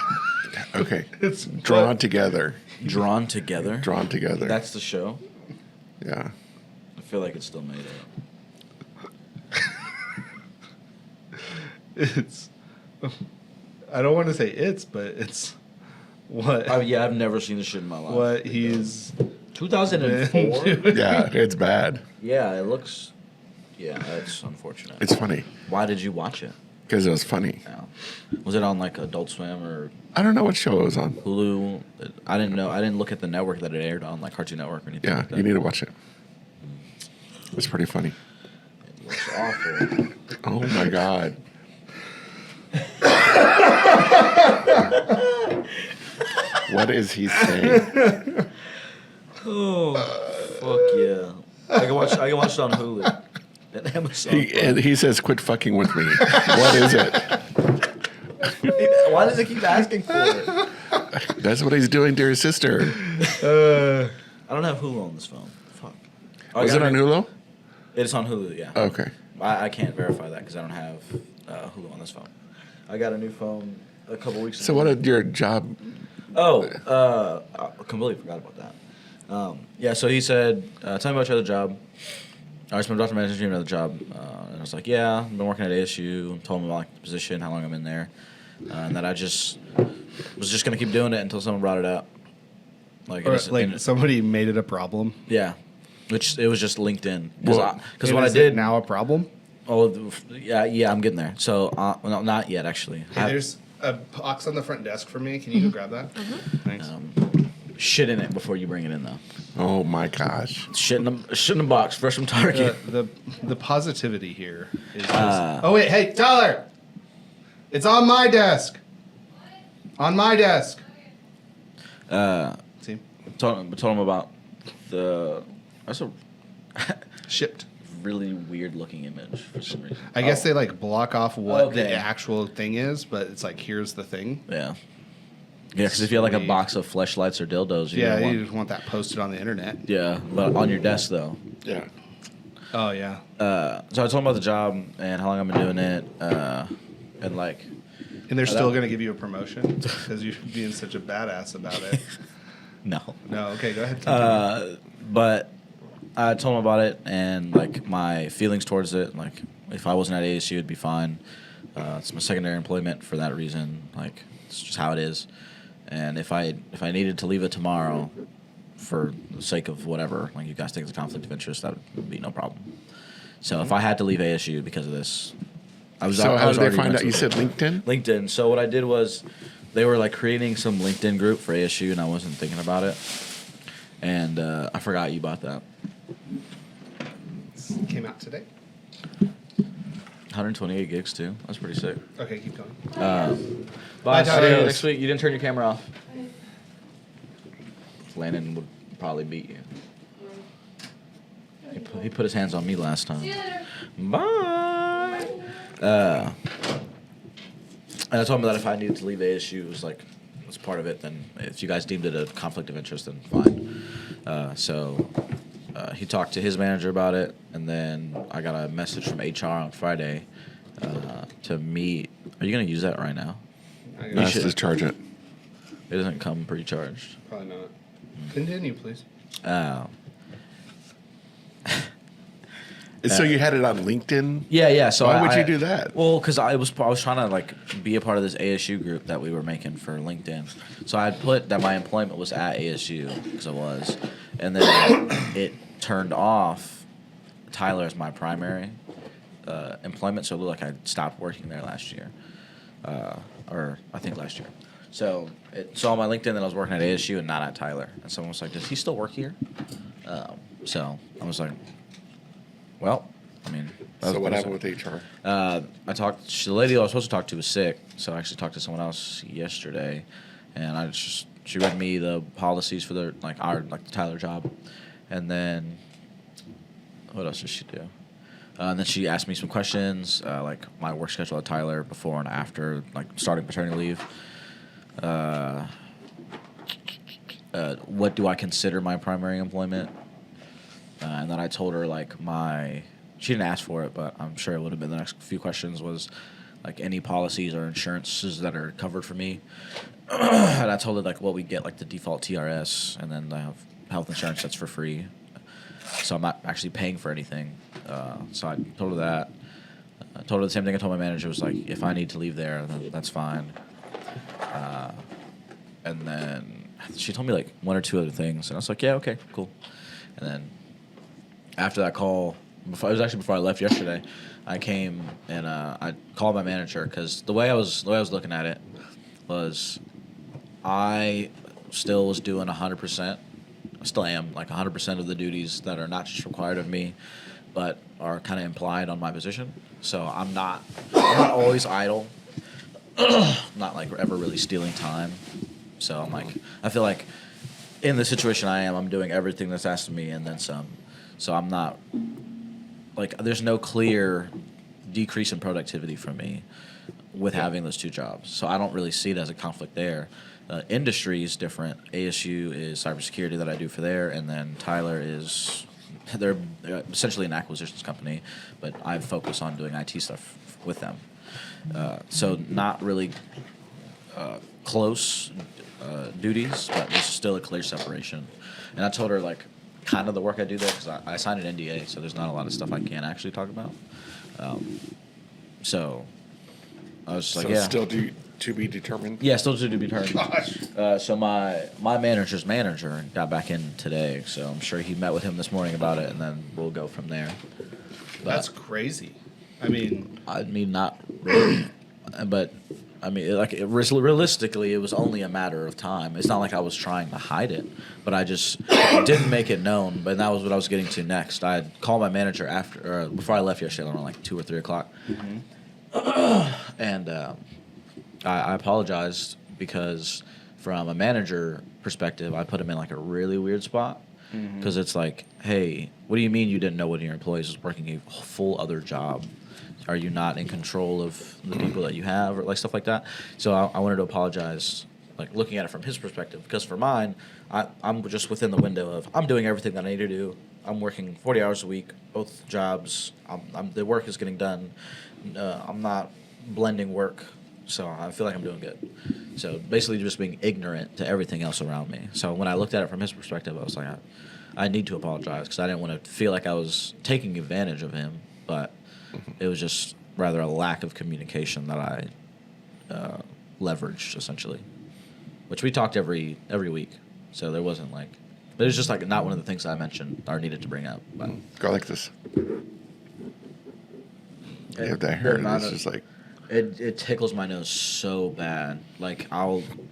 Okay. Drawn together. Drawn together. Drawn together. That's the show. Yeah. I feel like it's still made up. It's. I don't want to say it's, but it's what Yeah, I've never seen this shit in my life. what he's 2004. Yeah, it's bad. Yeah, it looks. Yeah, that's unfortunate. It's funny Why did you watch it? because it was funny. Yeah. Was it on like Adult Swim or I don't know what show it was on. Hulu? I didn't know. I didn't look at the network that it aired on, like Cartoon Network or anything. Yeah, like that. you need to watch it. It's pretty funny. It looks awful. Oh my god. What is he saying? Oh, fuck yeah! I can watch it on Hulu. And Amazon. He says, "Quit fucking with me." What is it? Why does it keep asking for it? That's what he's doing to his sister. I don't have Hulu on this phone. Fuck. Was it on Hulu? It's on Hulu. Yeah. Okay. I can't verify that because I don't have Hulu on this phone. I got a new phone a couple weeks ago. So what did your job? Oh, I completely forgot about that. Yeah, so he said, tell me about your other job. I was my doctor manager, you another job. And I was like, yeah, I've been working at ASU. Told him about like, the position, how long I'm in there. And that I just was just going to keep doing it until someone brought it up. Like, Or, it is- like somebody made it a problem. yeah. Which it was just LinkedIn. Well, Because what I Is did it now a problem? Oh, yeah, I'm getting there. So, well, not yet, actually. Hey, there's a box on the front desk for me. Can you go grab that? Thanks. Shit in it before you bring it in, though. Oh my gosh! Shit in the box, fresh from Target. The positivity here is just. Oh wait, hey Tyler, it's on my desk. On my desk. See, Told him about the. That's a shipped. really weird looking image for some reason. I guess they like block off what Okay. the actual thing is, but it's like here's the thing. Yeah. Yeah, because if you had like a Sweet. box of fleshlights or dildos, Yeah, don't you want, just want that posted on the internet. yeah, but on your desk though. Yeah. Oh yeah. So I told him about the job and how long I've been doing it, and like, And they're that- still gonna give you a promotion because you're being such a badass about it. no. No, okay, go ahead. Continue. But I told him about it and like my feelings towards it. Like if I wasn't at ASU, it'd be fine. It's my secondary employment for that reason. Like it's just how it is. And if I needed to leave it tomorrow, for the sake of whatever, like you guys think it's a conflict of interest, that would be no problem. So if I had to leave ASU because of this, I was. So I how was did they already find out? You mentally- said LinkedIn. LinkedIn. So what I did was, they were like creating some LinkedIn group for ASU, and I wasn't thinking about it, and I forgot you bought that. Came out today. 128 gigs too. That's pretty sick. Okay, keep going. Bye, Tyler. see you next week. You didn't turn your camera off. Landon would probably beat you. He put his hands on me last time. Bye. And I told him that if I needed to leave ASU, it was like, as part of it, then if you guys deemed it a conflict of interest, then fine. So he talked to his manager about it, and then I got a message from HR on Friday to meet. Are you going to use that right now? No, should- just charge it. It doesn't come pre-charged. Probably not. Continue, please. So you had it on LinkedIn. Yeah. So Why would I- you do that? Well, because I was trying to like be a part of this ASU group that we were making for LinkedIn. So I put that my employment was at ASU because it was, and then it turned off Tyler as my primary employment. So it looked like I stopped working there last year, or I think last year. So it saw on my LinkedIn that I was working at ASU and not at Tyler. And someone was like, "Does he still work here?" So I was like, "Well, I mean." So what happened with HR? I talked. The lady I was supposed to talk to was sick, so I actually talked to someone else yesterday, and she read me the policies for the the Tyler job, and then what else did she do? And then she asked me some questions, like my work schedule at Tyler before and after, like starting paternity leave. What do I consider my primary employment? And then I told her she didn't ask for it, but I'm sure it would have been the next few questions was like any policies or insurances that are covered for me. And I told her we get the default TRS, and then I have health insurance that's for free. So I'm not actually paying for anything. So I told her that. I told her the same thing I told my manager was if I need to leave there, then that's fine. And then she told me one or two other things, and I was like, yeah, okay, cool. And then after that call, it was actually before I left yesterday, I came and I called my manager because the way I was looking at it was I still was doing 100%. I still am 100% of the duties that are not just required of me, but are kind of implied on my position. So I'm not always idle. I'm not ever really stealing time. So I'm I feel like in the situation I'm doing everything that's asked of me and then some. So I'm not there's no clear decrease in productivity for me with having those two jobs. So I don't really see it as a conflict there. Industry is different. ASU is cybersecurity that I do for there, and then Tyler is they're essentially an acquisitions company, but I focus on doing IT stuff with them. So not really close duties, but there's still a clear separation. And I told her like kind of the work I do there because I signed an NDA, so there's not a lot of stuff I can actually talk about. So I was just like, So yeah. still to be determined. Yeah, still to be determined. So my manager's manager got back in today, so I'm sure he met with him this morning about it, and then we'll go from there. That's crazy. I mean, Not really, but I mean, like realistically, it was only a matter of time. It's not like I was trying to hide it, but I just didn't make it known. But that was what I was getting to next. I had called my manager before I left yesterday, around like 2 or 3 o'clock, and I apologized because from a manager perspective, I put him in like a really weird spot because it's like, hey, what do you mean you didn't know one of your employees was working a full other job? Are you not in control of the people that you have, or like stuff like that? So I wanted to apologize, like looking at it from his perspective, because for mine, I'm just within the window of I'm doing everything that I need to do. I'm working 40 hours a week, both jobs. The work is getting done. I'm not blending work, so I feel like I'm doing good. So basically, just being ignorant to everything else around me. So when I looked at it from his perspective, I was like, I need to apologize because I didn't want to feel like I was taking advantage of him, but it was just rather a lack of communication that I leveraged, essentially, which we talked every week. So there wasn't like, but it was just like not one of the things I mentioned or needed to bring up. But Go like this. You have that hair. It's just like it tickles my nose so bad. Like I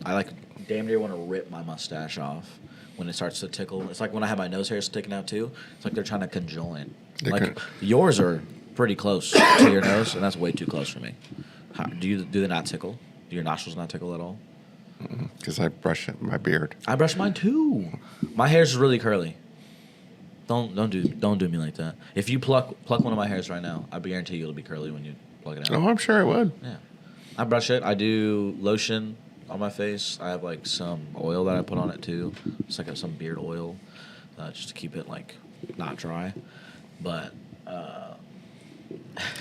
like damn near want to rip my mustache off when it starts to tickle. It's like when I have my nose hairs sticking out too. It's like they're trying to conjoin. Yours are pretty close to your nose, and that's way too close for me. Do they not tickle? Do your nostrils not tickle at all? because I brush my beard. I brush mine too. My hair's really curly. Don't do me like that. If you pluck one of my hairs right now, I guarantee you it'll be curly when you pluck it out. Oh, I'm sure it would. Yeah, I brush it. I do lotion on my face. I have like some oil that I put on it too. It's like some beard oil, just to keep it like not dry. But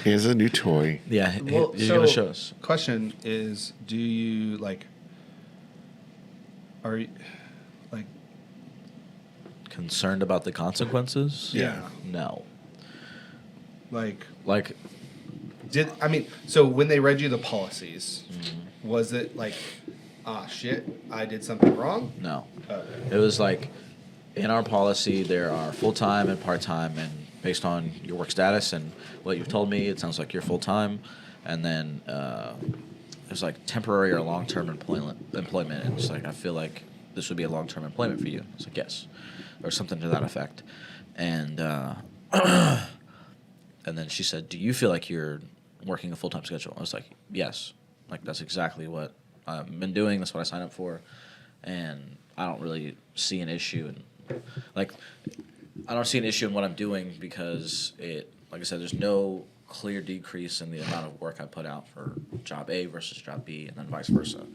Here's a new toy. yeah, Well, he's gonna show us. Question is, do you like? Are you like? Concerned about the consequences? Yeah. No. Like, Like, so when they read you the policies, was it like, shit, I did something wrong? no. Oh. It was like, in our policy, there are full-time and part-time, and based on your work status and what you've told me, it sounds like you're full-time. And then there's like temporary or long-term employment. And it's like, I feel like this would be a long-term employment for you. It's like, yes. Or something to that effect. And and then she said, do you feel like you're working a full-time schedule? I was like, yes. Like, that's exactly what I've been doing. That's what I signed up for. And I don't really see an issue. And like, I don't see an issue in what I'm doing because like I said, there's no clear decrease in the amount of work I put out for job A versus job B, and then vice versa.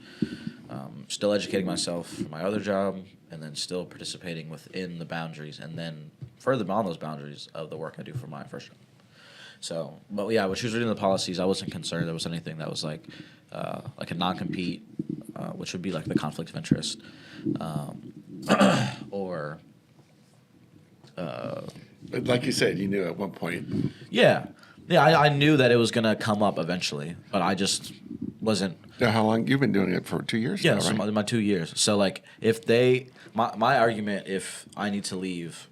Still educating myself for my other job, and then still participating within the boundaries, and then further beyond those boundaries of the work I do for my first job. So, but yeah, when she was reading the policies, I wasn't concerned there was anything that was like a non-compete, which would be like the conflict of interest, or Like you said, you knew at one point. yeah, I knew that it was gonna come up eventually, but I just wasn't. Now, how long you've been doing it for? 2 years? Yeah, now, so right? my 2 years. So like, if my argument, if I need to leave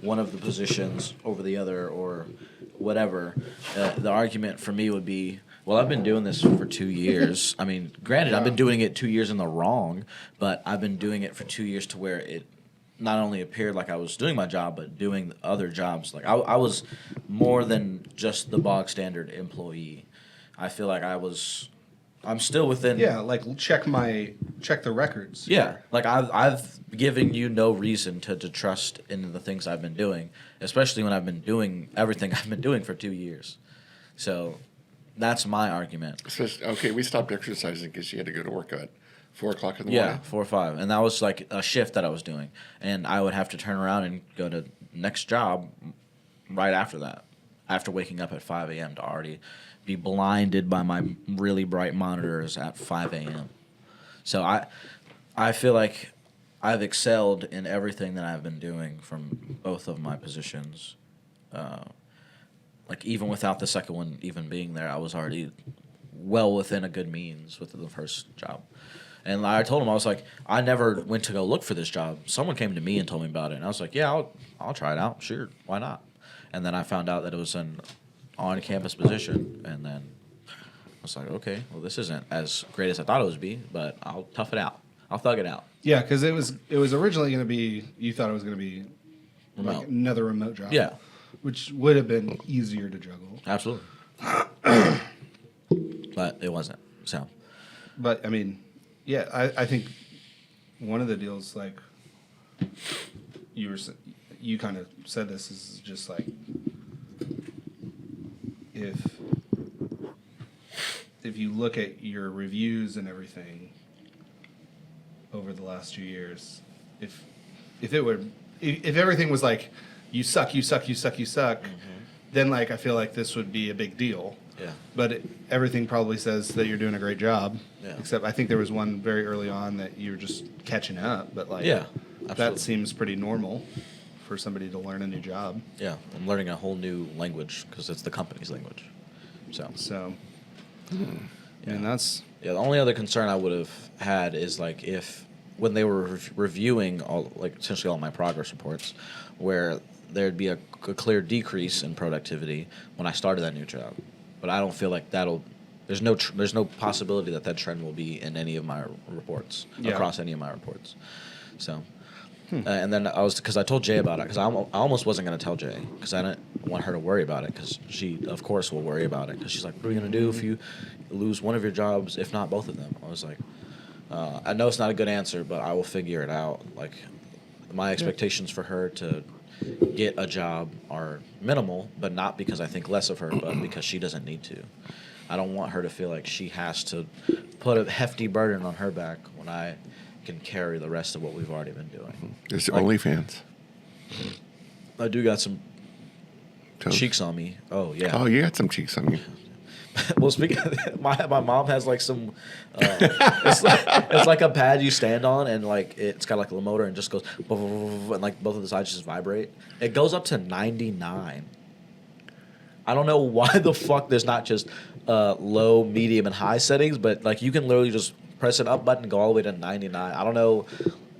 one of the positions over the other or whatever, the argument for me would be, well, I've been doing this for 2 years. I mean, granted, I've been doing it 2 years in the wrong, but I've been doing it for 2 years to where it not only appeared like I was doing my job, but doing other jobs. Like I was more than just the bog standard employee. I feel like I'm still within. Yeah, like check the records. Yeah, like I've given you no reason to trust in the things I've been doing, especially when I've been doing everything I've been doing for 2 years. So that's my argument. So, okay, we stopped exercising because she had to go to work at 4 o'clock in the Yeah, morning. 4 or 5, and that was like a shift that I was doing, and I would have to turn around and go to next job right after that, after waking up at 5 a.m. to already be blinded by my really bright monitors at 5 a.m. So I feel like I've excelled in everything that I've been doing from both of my positions. Like even without the second one even being there, I was already well within a good means with the first job. And I told him, I was like, I never went to go look for this job. Someone came to me and told me about it, and I was like, yeah, I'll try it out. Sure, why not? And then I found out that it was an on-campus position, and then I was like, okay, well, this isn't as great as I thought it would be, but I'll tough it out. I'll thug it out. Yeah, because it was originally going to be, you thought it was going to be Remote. like another remote job. Yeah. Which would have been easier to juggle. Absolutely. But it wasn't. So But I mean, yeah, I think one of the deals, like you kind of said this, is just like if you look at your reviews and everything over the last 2 years, if everything was like you suck, then like I feel like this would be a big deal. yeah. But everything probably says that you're doing a great job. Yeah. Except I think there was one very early on that you were just catching up. But like, Yeah, that absolutely. seems pretty normal for somebody to learn a new job. Yeah, I'm learning a whole new language because it's the company's language. So And that's yeah, the only other concern I would have had is like if when they were reviewing essentially all my progress reports, where there'd be a clear decrease in productivity when I started that new job, but I don't feel like that'll. There's no possibility that trend will be in any of my reports across any of my reports. So. And then because I told Jay about it, because I almost wasn't going to tell Jay because I didn't want her to worry about it, because she, of course, will worry about it because she's like, what are we going to do if you lose one of your jobs, if not both of them? I was like, I know it's not a good answer, but I will figure it out. Like, my expectations for her to get a job are minimal, but not because I think less of her, but because she doesn't need to. I don't want her to feel like she has to put a hefty burden on her back when I can carry the rest of what we've already been doing. It's OnlyFans. I do got some Toes. cheeks on me. Oh yeah. Oh, you got some cheeks on you. Well, speaking of, my mom has like some. It's like a pad you stand on, and like it's got like a motor and just goes, and like both of the sides just vibrate. It goes up to 99. I don't know why the fuck there's not just low, medium, and high settings, but like you can literally just press an up button and go all the way to 99. I don't know,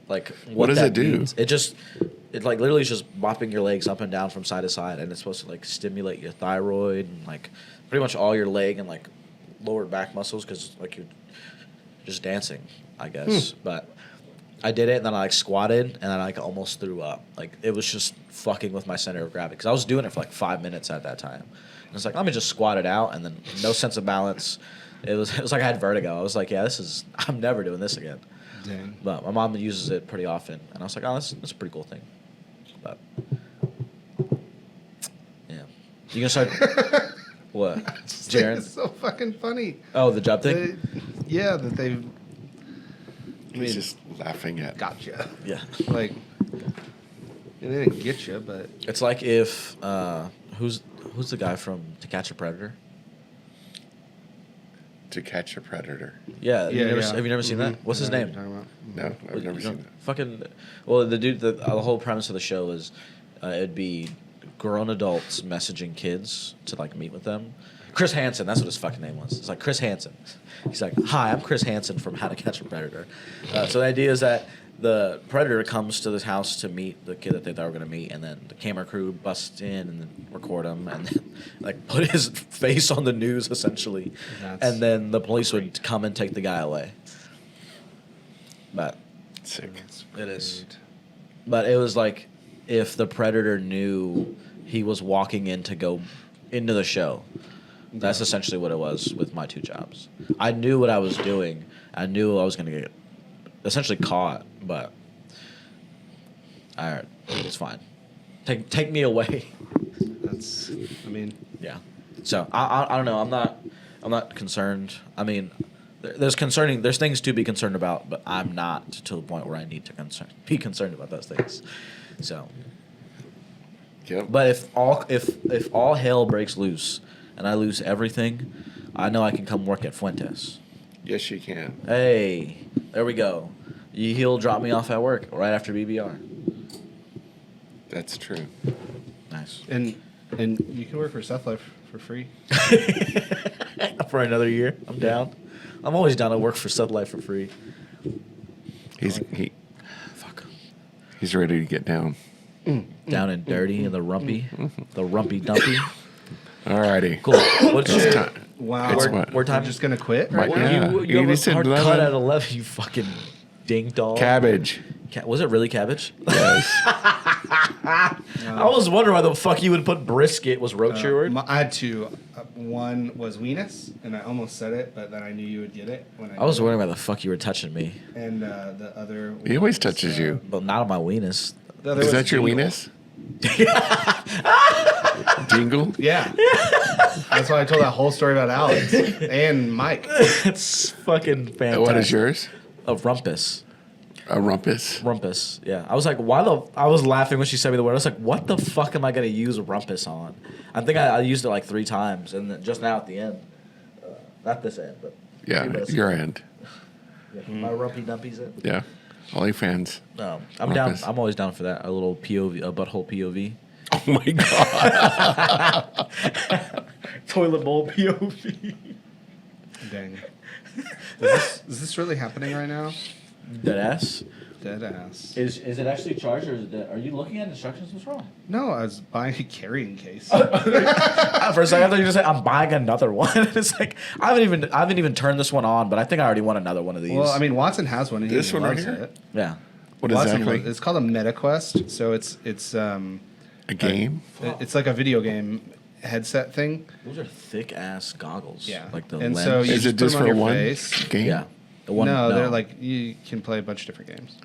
like what does that it do? means. It like literally is just bopping your legs up and down from side to side, and it's supposed to like stimulate your thyroid and like pretty much all your leg and like lower back muscles because like you're just dancing, I guess. But I did it, and then I like squatted, and then I like almost threw up. Like it was just fucking with my center of gravity because I was doing it for like 5 minutes at that time. And it's like, let me just squat it out, and then no sense of balance. It was like I had vertigo. I was like, yeah, I'm never doing this again. dang. But my mom uses it pretty often, and I was like, oh, that's a pretty cool thing. But yeah, you gonna start what, Jaren? It's so fucking funny. Oh, the job thing. Yeah, that they've He's just laughing at. gotcha. Yeah, Like, they didn't get you, but it's like if who's the guy from To Catch a Predator? To Catch a Predator. Yeah, yeah, have you never seen that? What's his I know name? what you're talking about. No, I've never You know, seen that. Fucking, well, the dude. The whole premise of the show is it'd be grown adults messaging kids to like meet with them. Chris Hansen, that's what his fucking name was. It's like Chris Hansen. He's like, hi, I'm Chris Hansen from How to Catch a Predator. So the idea is that the predator comes to this house to meet the kid that they thought were going to meet, and then the camera crew busts in and then record him and then like put his face on the news essentially, That's and then the police would come and take the guy away. But Sick. it is. But it was like if the predator knew he was walking in to go into the show. That's essentially what it was with my two jobs. I knew what I was doing. I knew I was going to get essentially caught, but it's fine. Take me away. I mean, Yeah. So I don't know. I'm not concerned. I mean, there's things to be concerned about, but I'm not to the point where I need to be concerned about those things. So, Yep. but if all hell breaks loose and I lose everything, I know I can come work at Fuentes. Yes, you can. Hey, there we go. He'll drop me off at work right after BBR. That's true. Nice. And you can work for Seth Life for free. For another year, I'm down. I'm always down to work for Seth Life for free. Fuck. He's ready to get down. Down and dirty and the rumpy dumpy. Alrighty. Cool. What's It's your time. Wow. It's We're what? time. We're just gonna quit. Right Right? now. You You have a said hard 11. cut at 11. You fucking ding dong. Cabbage. Was it really cabbage? Yes. I was wondering why the fuck you would put brisket. Was roach your word? I had two. One was weenus, and I almost said it, but then I knew you would get it when I was wondering why the fuck you were touching me. And the other. He always was, touches you. But not on my weenus. The other Is was that your Dingle. weenus? Dingle? Yeah. That's why I told that whole story about Alex and Mike. It's fucking fantastic. What is yours? A rumpus. A rumpus? Rumpus. Yeah. I was like, I was laughing when she sent me the word. I was like, what the fuck am I going to use rumpus on? I think I used it like 3 times, and then just now at the end. Not this end, but. Yeah, your end. Yeah, my rumpy dumpies end. Yeah. OnlyFans. No, I'm down. Rumpus. I'm always down for that. A little POV, a butthole POV. Oh my God. Toilet bowl POV. Dang. Is this really happening right now? Dead ass. Dead ass. Is it actually charged or is it dead? Are you looking at instructions? What's wrong? No, I was buying a carrying case. For a second, I thought you just said I'm buying another one. It's like I haven't even turned this one on, but I think I already want another one of these. Well, I mean, Watson has one. And This he one right loves here? it. yeah. What Watson exactly? It's called a MetaQuest. So it's A game? it's like a video game headset thing. Those are thick ass goggles. Yeah. Like the And lens. so you Is it just just put 'em for on your one face. game? yeah. The one, No, they're like you can play a bunch of different games.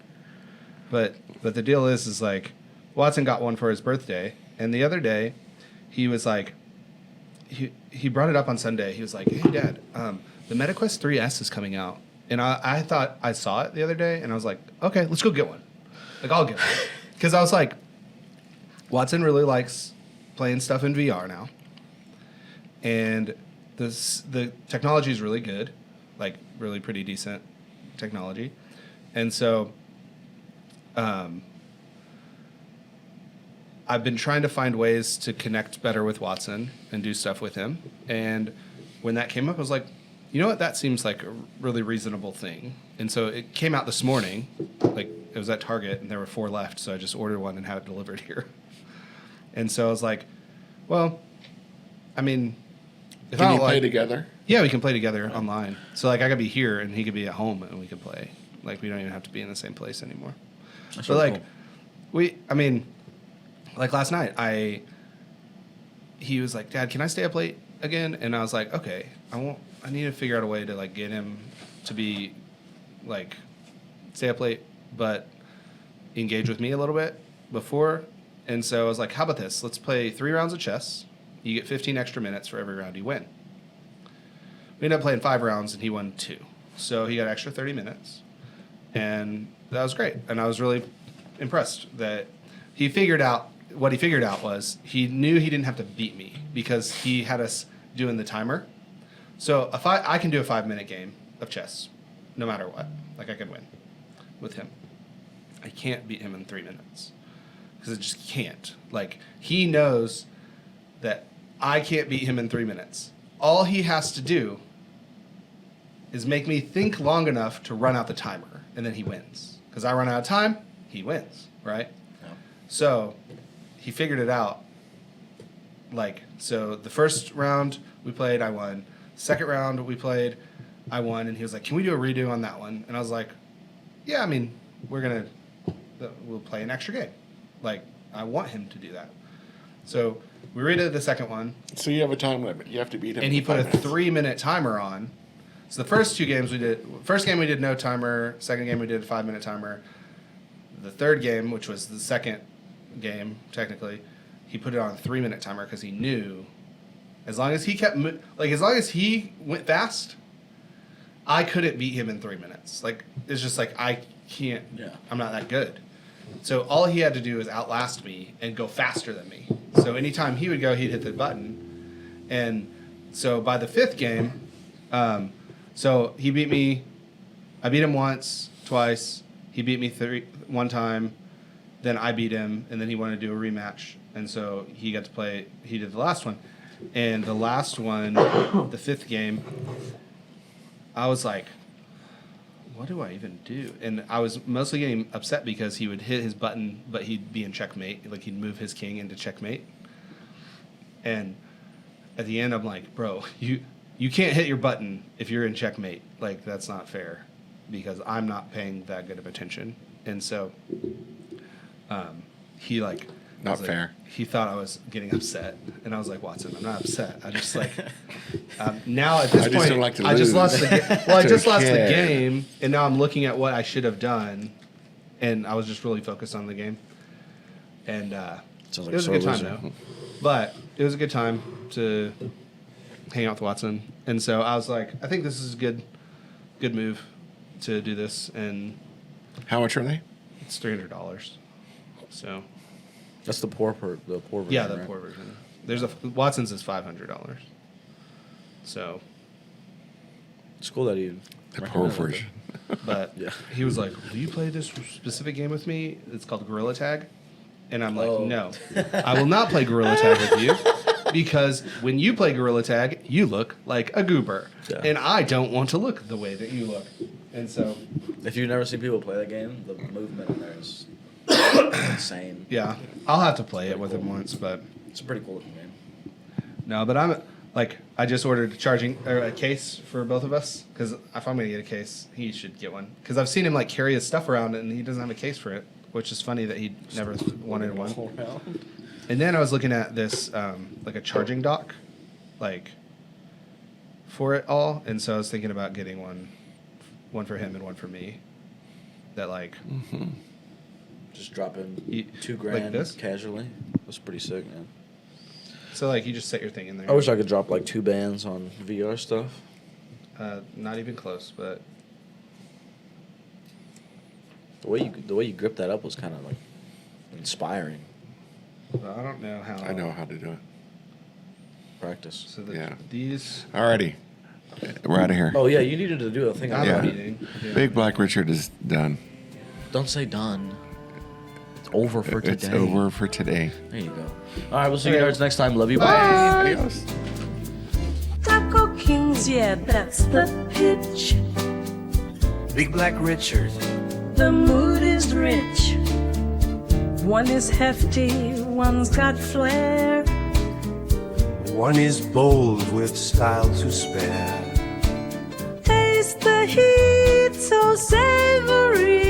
But the deal is like Watson got one for his birthday, and the other day he was like he brought it up on Sunday. He was like, "Hey Dad, the MetaQuest 3S is coming out." And I thought I saw it the other day, and I was like, "Okay, let's go get one." Like I'll get one. Cuz I was like Watson really likes playing stuff in VR now. And the technology is really good, like really pretty decent technology. And so I've been trying to find ways to connect better with Watson and do stuff with him. And when that came up, I was like, you know what? That seems like a really reasonable thing. And so it came out this morning. Like it was at Target, and there were 4 left. So I just ordered one and had it delivered here. And so I was like, well, I mean, if I Can you don't play like, together? yeah, we can play together online. So like I could be here and he could be at home and we could play. Like we don't even have to be in the same place anymore. That's But really like cool. I mean, like last night he was like, "Dad, can I stay up late again?" And I was like, "Okay, I need to figure out a way to like get him to be like stay up late but engage with me a little bit before." And so I was like, "How about this? Let's play 3 rounds of chess. You get 15 extra minutes for every round you win." We ended up playing 5 rounds and he won 2. So he got extra 30 minutes. And that was great. And I was really impressed that he figured out what he figured out was he knew he didn't have to beat me because he had us doing the timer. So I can do a 5-minute game of chess no matter what. Like I could win with him. I can't beat him in 3 minutes because I just can't. Like he knows that I can't beat him in 3 minutes. All he has to do is make me think long enough to run out the timer, and then he wins. Because I run out of time, he wins, right? Yeah. So he figured it out. Like, so the first round we played, I won. Second round we played, I won. And he was like, "Can we do a redo on that one?" And I was like, "Yeah, I mean, we'll play an extra game. Like, I want him to do that." So we redid the second one, So you have a time limit. You have to beat him. and he in put a 5 minutes. 3-minute timer on. So the first 2 games we did, first game we did no timer, second game we did a 5-minute timer. The third game, which was the second game, technically, he put it on a 3-minute timer because he knew as long as he kept, as long as he went fast, I couldn't beat him in 3 minutes. Like, it's just like, I can't, Yeah. I'm not that good. So all he had to do was outlast me and go faster than me. So anytime he would go, he'd hit the button. And so by the 5th game, so he beat me, I beat him once, twice, he beat me one time, then I beat him, and then he wanted to do a rematch. And so he got to play, he did the last one. And the last one, the 5th game, I was like, what do I even do? And I was mostly getting upset because he would hit his button, but he'd be in checkmate. Like, he'd move his king into checkmate. And at the end, I'm like, bro, you can't hit your button if you're in checkmate. Like, that's not fair because I'm not paying that good of attention. And so he, like... Not fair. He thought I was getting upset. And I was like, Watson, I'm not upset. I just, like... now, at this I point, just don't like to I just lose. lost the game. Well, I Don't just lost the care. game, and now I'm looking at what I should have done, and I was just really focused on the game. And Sounds like it was a sore good time, loser. though. But it was a good time to hang out with Watson. And so I was like, I think this is a good move to do this, and How much are they? it's $300. So That's the poor version. yeah, the right? poor version. There's Watson's is $500. So, It's cool that you. The poor recommended it. version. but Yeah. he was like, "Will you play this specific game with me? It's called Gorilla Tag." And I'm like, Oh. "No, I will not play Gorilla Tag with you because when you play Gorilla Tag, you look like a goober, Yeah. and I don't want to look the way that you look." And so, If you've never seen people play that game, the movement in there is insane. yeah, I'll have to play it with him once, but. It's a pretty cool looking game. No, but I'm like I just ordered a case for both of us because if I'm gonna get a case, he should get one because I've seen him like carry his stuff around and he doesn't have a case for it, which is funny that he never wanted one. And then I was looking at this like a charging dock, like for it all, and so I was thinking about getting one for him and one for me. That like Just dropping You- $2 like grand this? casually. That's pretty sick, man. so like you just set your thing in there. I wish I could drop like 2 bands on VR stuff. Not even close, but The way you grip that up was kind of like inspiring. I don't know how. I know how to do it. Practice. So Yeah. these. Alrighty. We're out of here. Oh yeah, you needed to do a thing. I'm on Yeah. that. meeting. Yeah. Big Black Richard is done. Don't say done. It's over for today. It's over for today. There you go. All right, we'll see you nerds next time. Love you. Bye. Adios. Taco Kings, yeah, that's the pitch. Big Black Richard. The mood is rich. One is hefty, one's got flair. One is bold with style to spare. Taste the heat, so savory.